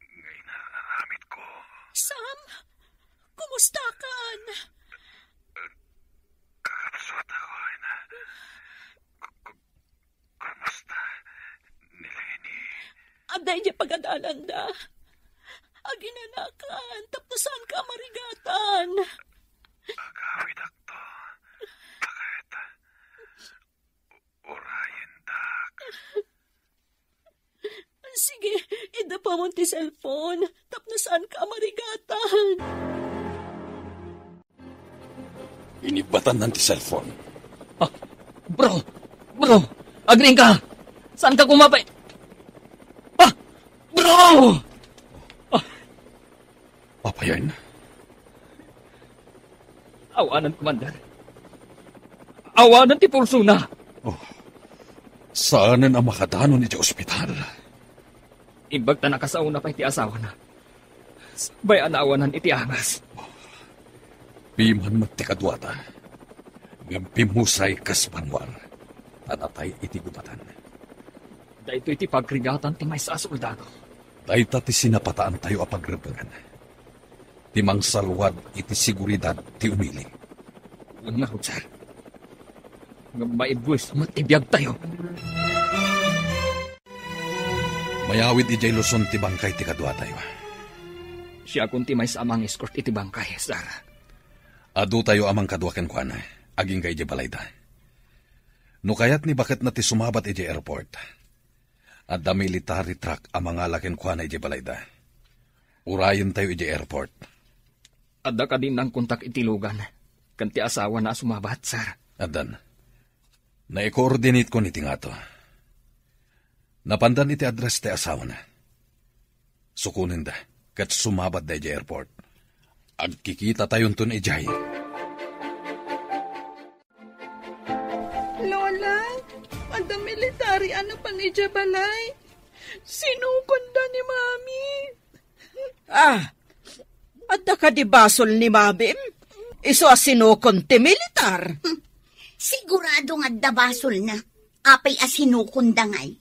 Ngay nararamit ko. Sam, kumusta kan? Kakapsot ako na. Kumusta? Ni Lenny. Aday di pagadalan da. Aginanakan, tapnosan ka marigatan. Agawid akto. Bakit? Urayin dak. Sige, ida pa mo ti cellphone. Tapnosan ka marigatan. Inibatan ng ti cellphone. Bro! Agring ka! Saan ka kumapay? Bro! Papayan? Awanan, Commander. Awanan ti pulso na. Saanan ang makadano ni di ospital? Imbag ta nakasauna pa iti asawa na. Bayan na awanan iti angas. Piman magtikadwata. Ngimpimusay kaspanwar. Tanatay iti gubatan. Dahito iti pagkrigatan ti may sa soldado. Dahita ti sinapataan tayo apagrebangan. Timang salwad iti seguridad ti umili. Nga ho, sir. Nga maibwis matibiyag tayo. Mayawid ijay Luzon ti bangkay ti kadwa tayo. Siya kunti may samang escort iti bangkay, sir. Adu tayo amang kadwa ken kuan, aging kay ijay balayda. No kayat ni bakit na ti sumabat ijay airport. Adda military truck amang alaken kuan ijay balayda. Urayon tayo ijay airport. Adda ka din ng kontak itilugan. Kanti asawa na sumabat, sir. Adan, na-coordinate ko niti nga to. Napandan iti address ti asawa na. Sukunin da, kat sumabat da ijay airport. Agkikita tayon tun ijay. Lola, ada military ano pa ni Jabalay? Sinukon da ni Mami. Adda ka di basol ni Mabim? Iso asinukon ti militar. Sigurado nga dabasol na. Apay asinukon da ngay.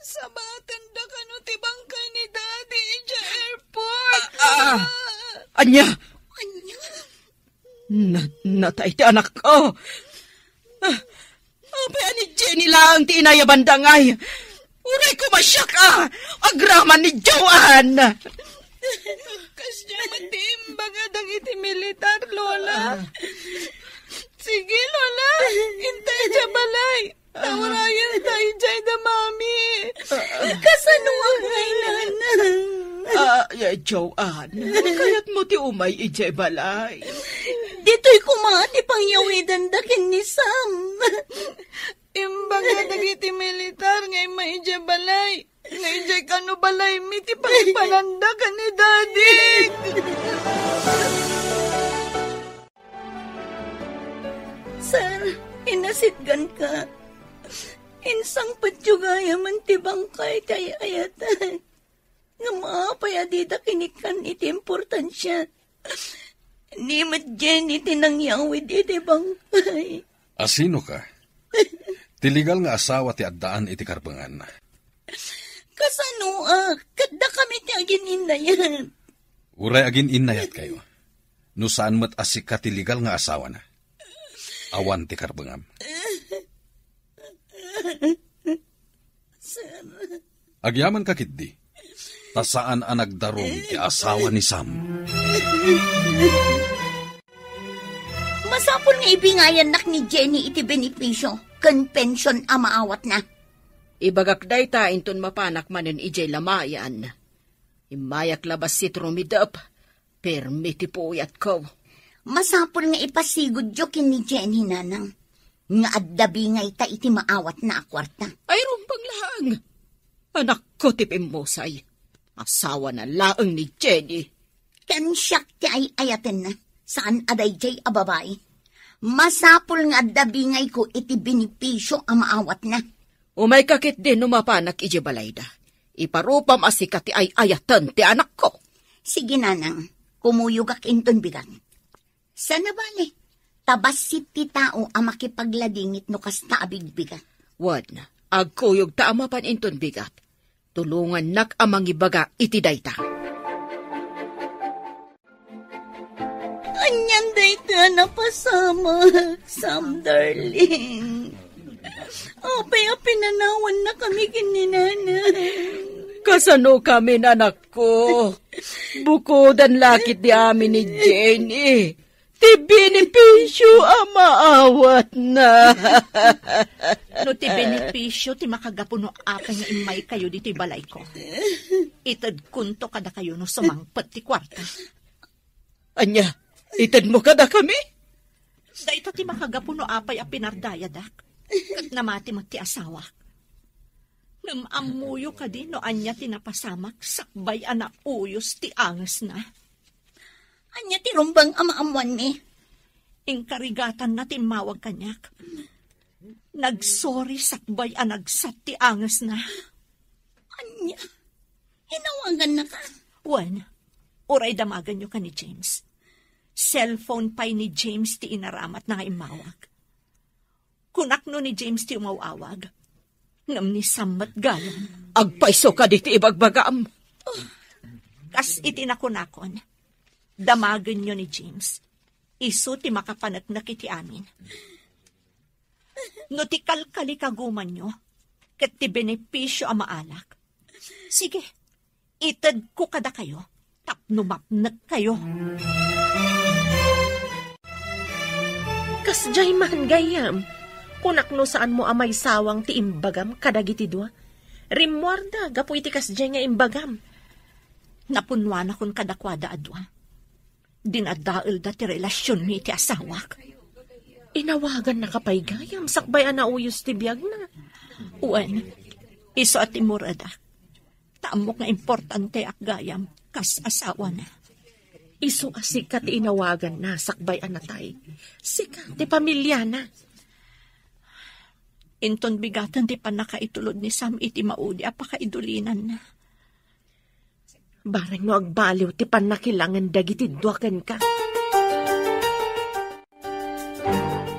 Sabatan da ka no ti bangkay ni Daddy ija airport. Anya? Natay ti anak ko. Apay ani Jenny lang ti inayaban da ngay. Uray ko masyak agraman ni Joanne. Kasya matimbaga dagiti militar, Lola. Sige, Lola. Intay dya balay. Tawarayan tayo dyan da, Mami. Kasano ang kailan? Joanne, kaya't mo ti umay ijay balay. Dito'y kumati pang yawidan da kin ni Sam. Imbaga dagiti militar ngay maidya balay. Ngayon kano balay miti pagpananda ka ni Daddy. Sir, inasitgan ka. Insang patyugaya man tibang kay tayo ayatan. Nga maapay adida kinikan iti importansya. Ni Jenny tinangyawid iti bangkay. Asino ka? Tiligal nga asawa ti addaan iti karbangan. Kasano kada kami ti agin inayan. Uray agin inayat kayo. No saan mat asik ka tiligal nga asawa na. Awan ti karbangam. Sir. Agyaman ka kitdi. Ta saan ang nagdarong ti asawa ni Sam. Masapol nga ibingayan nak ni Jenny iti benepisyo. Kan pensyon amaawat na. Ibagak day ta inton mapanak manen ijay lamayan. Imayak labas si trumidap. Permiti po uyat ko. Masapol nga ipasigod jo kin ni Jenny nanang. Nga addabi nga ita iti maawat na akwarta. Ay rumpang lahang. Anak ko tipimosay. Asawa na laang ni Jenny. Ken siyak ti ay ayaten na. Saan aday jay ababay. Masapol nga addabi nga ko iti benepisyo ang maawat na. Umay kakit din numapanak iji balayda. Iparupam asikat ti ay ayatan ti anak ko. Sige nanang, kumuyugak inton bigat. Sana bale, tabasit ti tao ang makipagladingit no kasta abigbigat. Wad na, agkuyog ta amapan inton bigat. Tulungan nak amang ibaga iti dayta. Anyan dayta napasama, Sam darling. Apay pinanawan na kami kininanay. Kasano kami anak ko? Bukodan lakit di amin ni Jenny. Ti benepisyo ang maawat na. No ti benepisyo ti makagapuno apay nga imay kayo dito balay ko. Itad kunto kada kayo no sumangpet ti kwarta. Anya, itad mo kada kami? Da ito ti makagapuno apay a pinardaya dak. Kat namati mo ti asawa. Namamuyo ka din no anya tinapasamak sakbay ana uyos ti angas na. Anya ti rumbang amaamuan mi. Ingkarigatan na timawag kanyak. Nagsorry sakbay anagsat ti angas na. Anya, hinawagan na ka. Wan, oray damagan nyo ka ni James. Cellphone pa'y ni James ti inaramat na nga imawag. Kunakno ni James ti umawawag. Ngam ni Samat gayon. Agpaiso ka diti ibagbagam. Kas itinakunakon. Damagan nyo ni James. Isu ti makapanagnak iti amin. No ti kalkali kaguman nyo. Kat ti benepisyo ang maalak. Sige, itad ko kada kayo. Tapnumapnag kayo. Kasjay man gayam. Kunakno saan mo amay sawang ti imbagam kadagiti dua. Rimwarda, gapu iti kasjay nga imbagam. Napunwa na kun kadakwada adwa. Dinadail da ti relasyon mi ti asawak. Inawagan na kapay gayam, sakbay ana uyos ti biyag na. Uwan, iso at imurada. Taamok nga importante ak gayam, kas asawa na. Iso asika ti inawagan na, sakbay anatay. Sika ti pamilya na. Inton bigatan ti panakaitulod ni Sam iti maudi apakaidulinan na. Barang no agbaliw ti panakilangan dagiti duaken ka.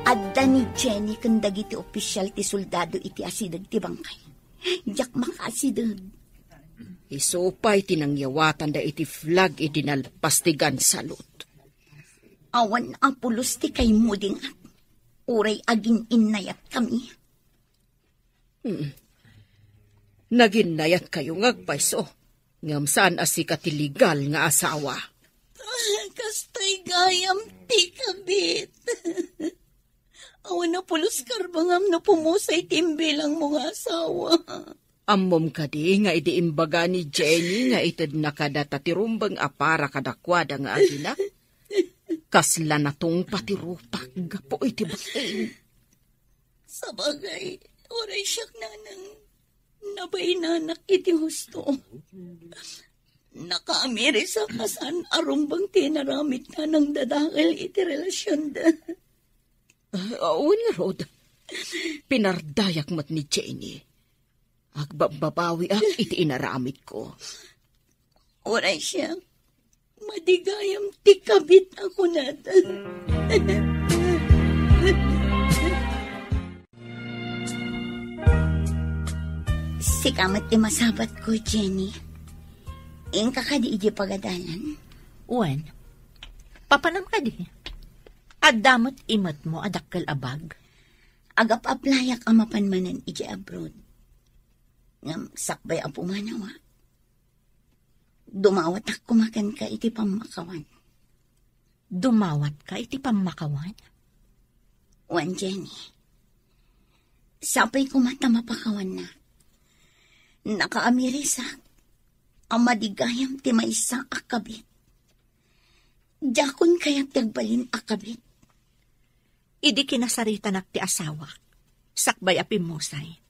Adda ni Jenny kan dagiti opisyal ti soldado iti asidag ti bangkay. Jak makasidag. Isupay tinangyawatan da iti flag iti nalpastigan salot. Awan ang pulos ti kay muding at uray aging inayat kami. Naginayat kayo ngagpaiso. Ngam saan asika ti legal nga asawa. Kastay gayam ti kabit. Awan na pulos karbangam na pumusay timbilang mga asawa. Ammom kadi nga idi imbaga ni Jenny nga itad nakadata ti rumbang apara kadakwada nga agina. Kasla na tong patirupak gapo iti batain. Sa bagay, oray siyak nanang nabainanak iti husto. Nakaamiri sa kasan arumbang tinaramit na ng dadakal iti relasyon da. Oo ni Rod. Pinardayak mo't ni Jenny. Agbababawi iti inaramit ko. Oray siya, madigayam ti kabit ako nata. Sikamat ti masabat ko, Jenny. Ingka ka di iji pagadalan. Wen, papanam ka di. Adamot imat mo adakkel abag. Agap-aplayak amapanmanan iji abroad. Ngam sakbay apo manawa. Dumawat ak kumakan ka iti pamakawan. Dumawat ka iti pamakawan? Wan, Jenny. Sapay kumata mapakawan na. Nakaamirisak. Ang madigayam ti maysa akabit. Jakon kayat tagbalin akabit. Idi kinasarita nak ti asawa. Sakbay apimusay.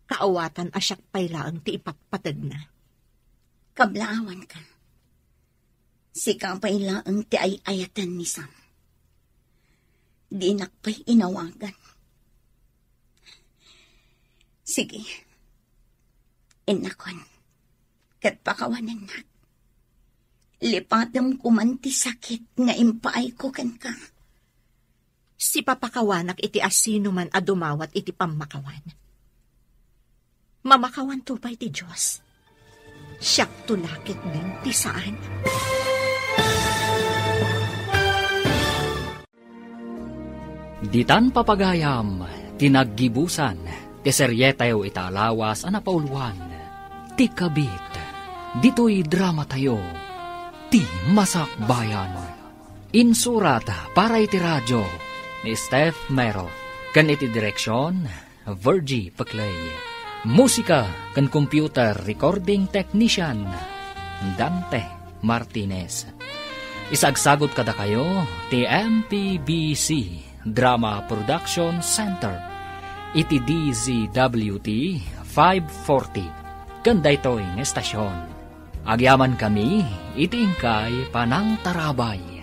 Kaawatan asyak paylaang ti ipapatag na. Kablaawan ka. Sika paylaang ti ayayatan ni Sam. Di nakpay inawagan. Sige. Inakon. Kat pakawanan na. Lipatam kumanti sakit nga impaay ko kan ka. Si papakawanak iti asino man adumawat iti pamakawan. Mamakawan tupay ti Diyos. Siyak tulakit din ti saan. Ditan papagayam, tinaggibusan, ti seryetayo italawas anapauluan, ti kabit, dito'y drama tayo, ti masakbayan. Insurat para iti radyo ni Steph Mero, kan iti direksyon, Virgie Paclay. Musika kan computer recording technician, Dante Martinez. Isagsagot kada kayo, ti MPBC Drama Production Center, iti DZWT 540, kanda ito'y estasyon. Agyaman kami, iti ingkay panang tarabay.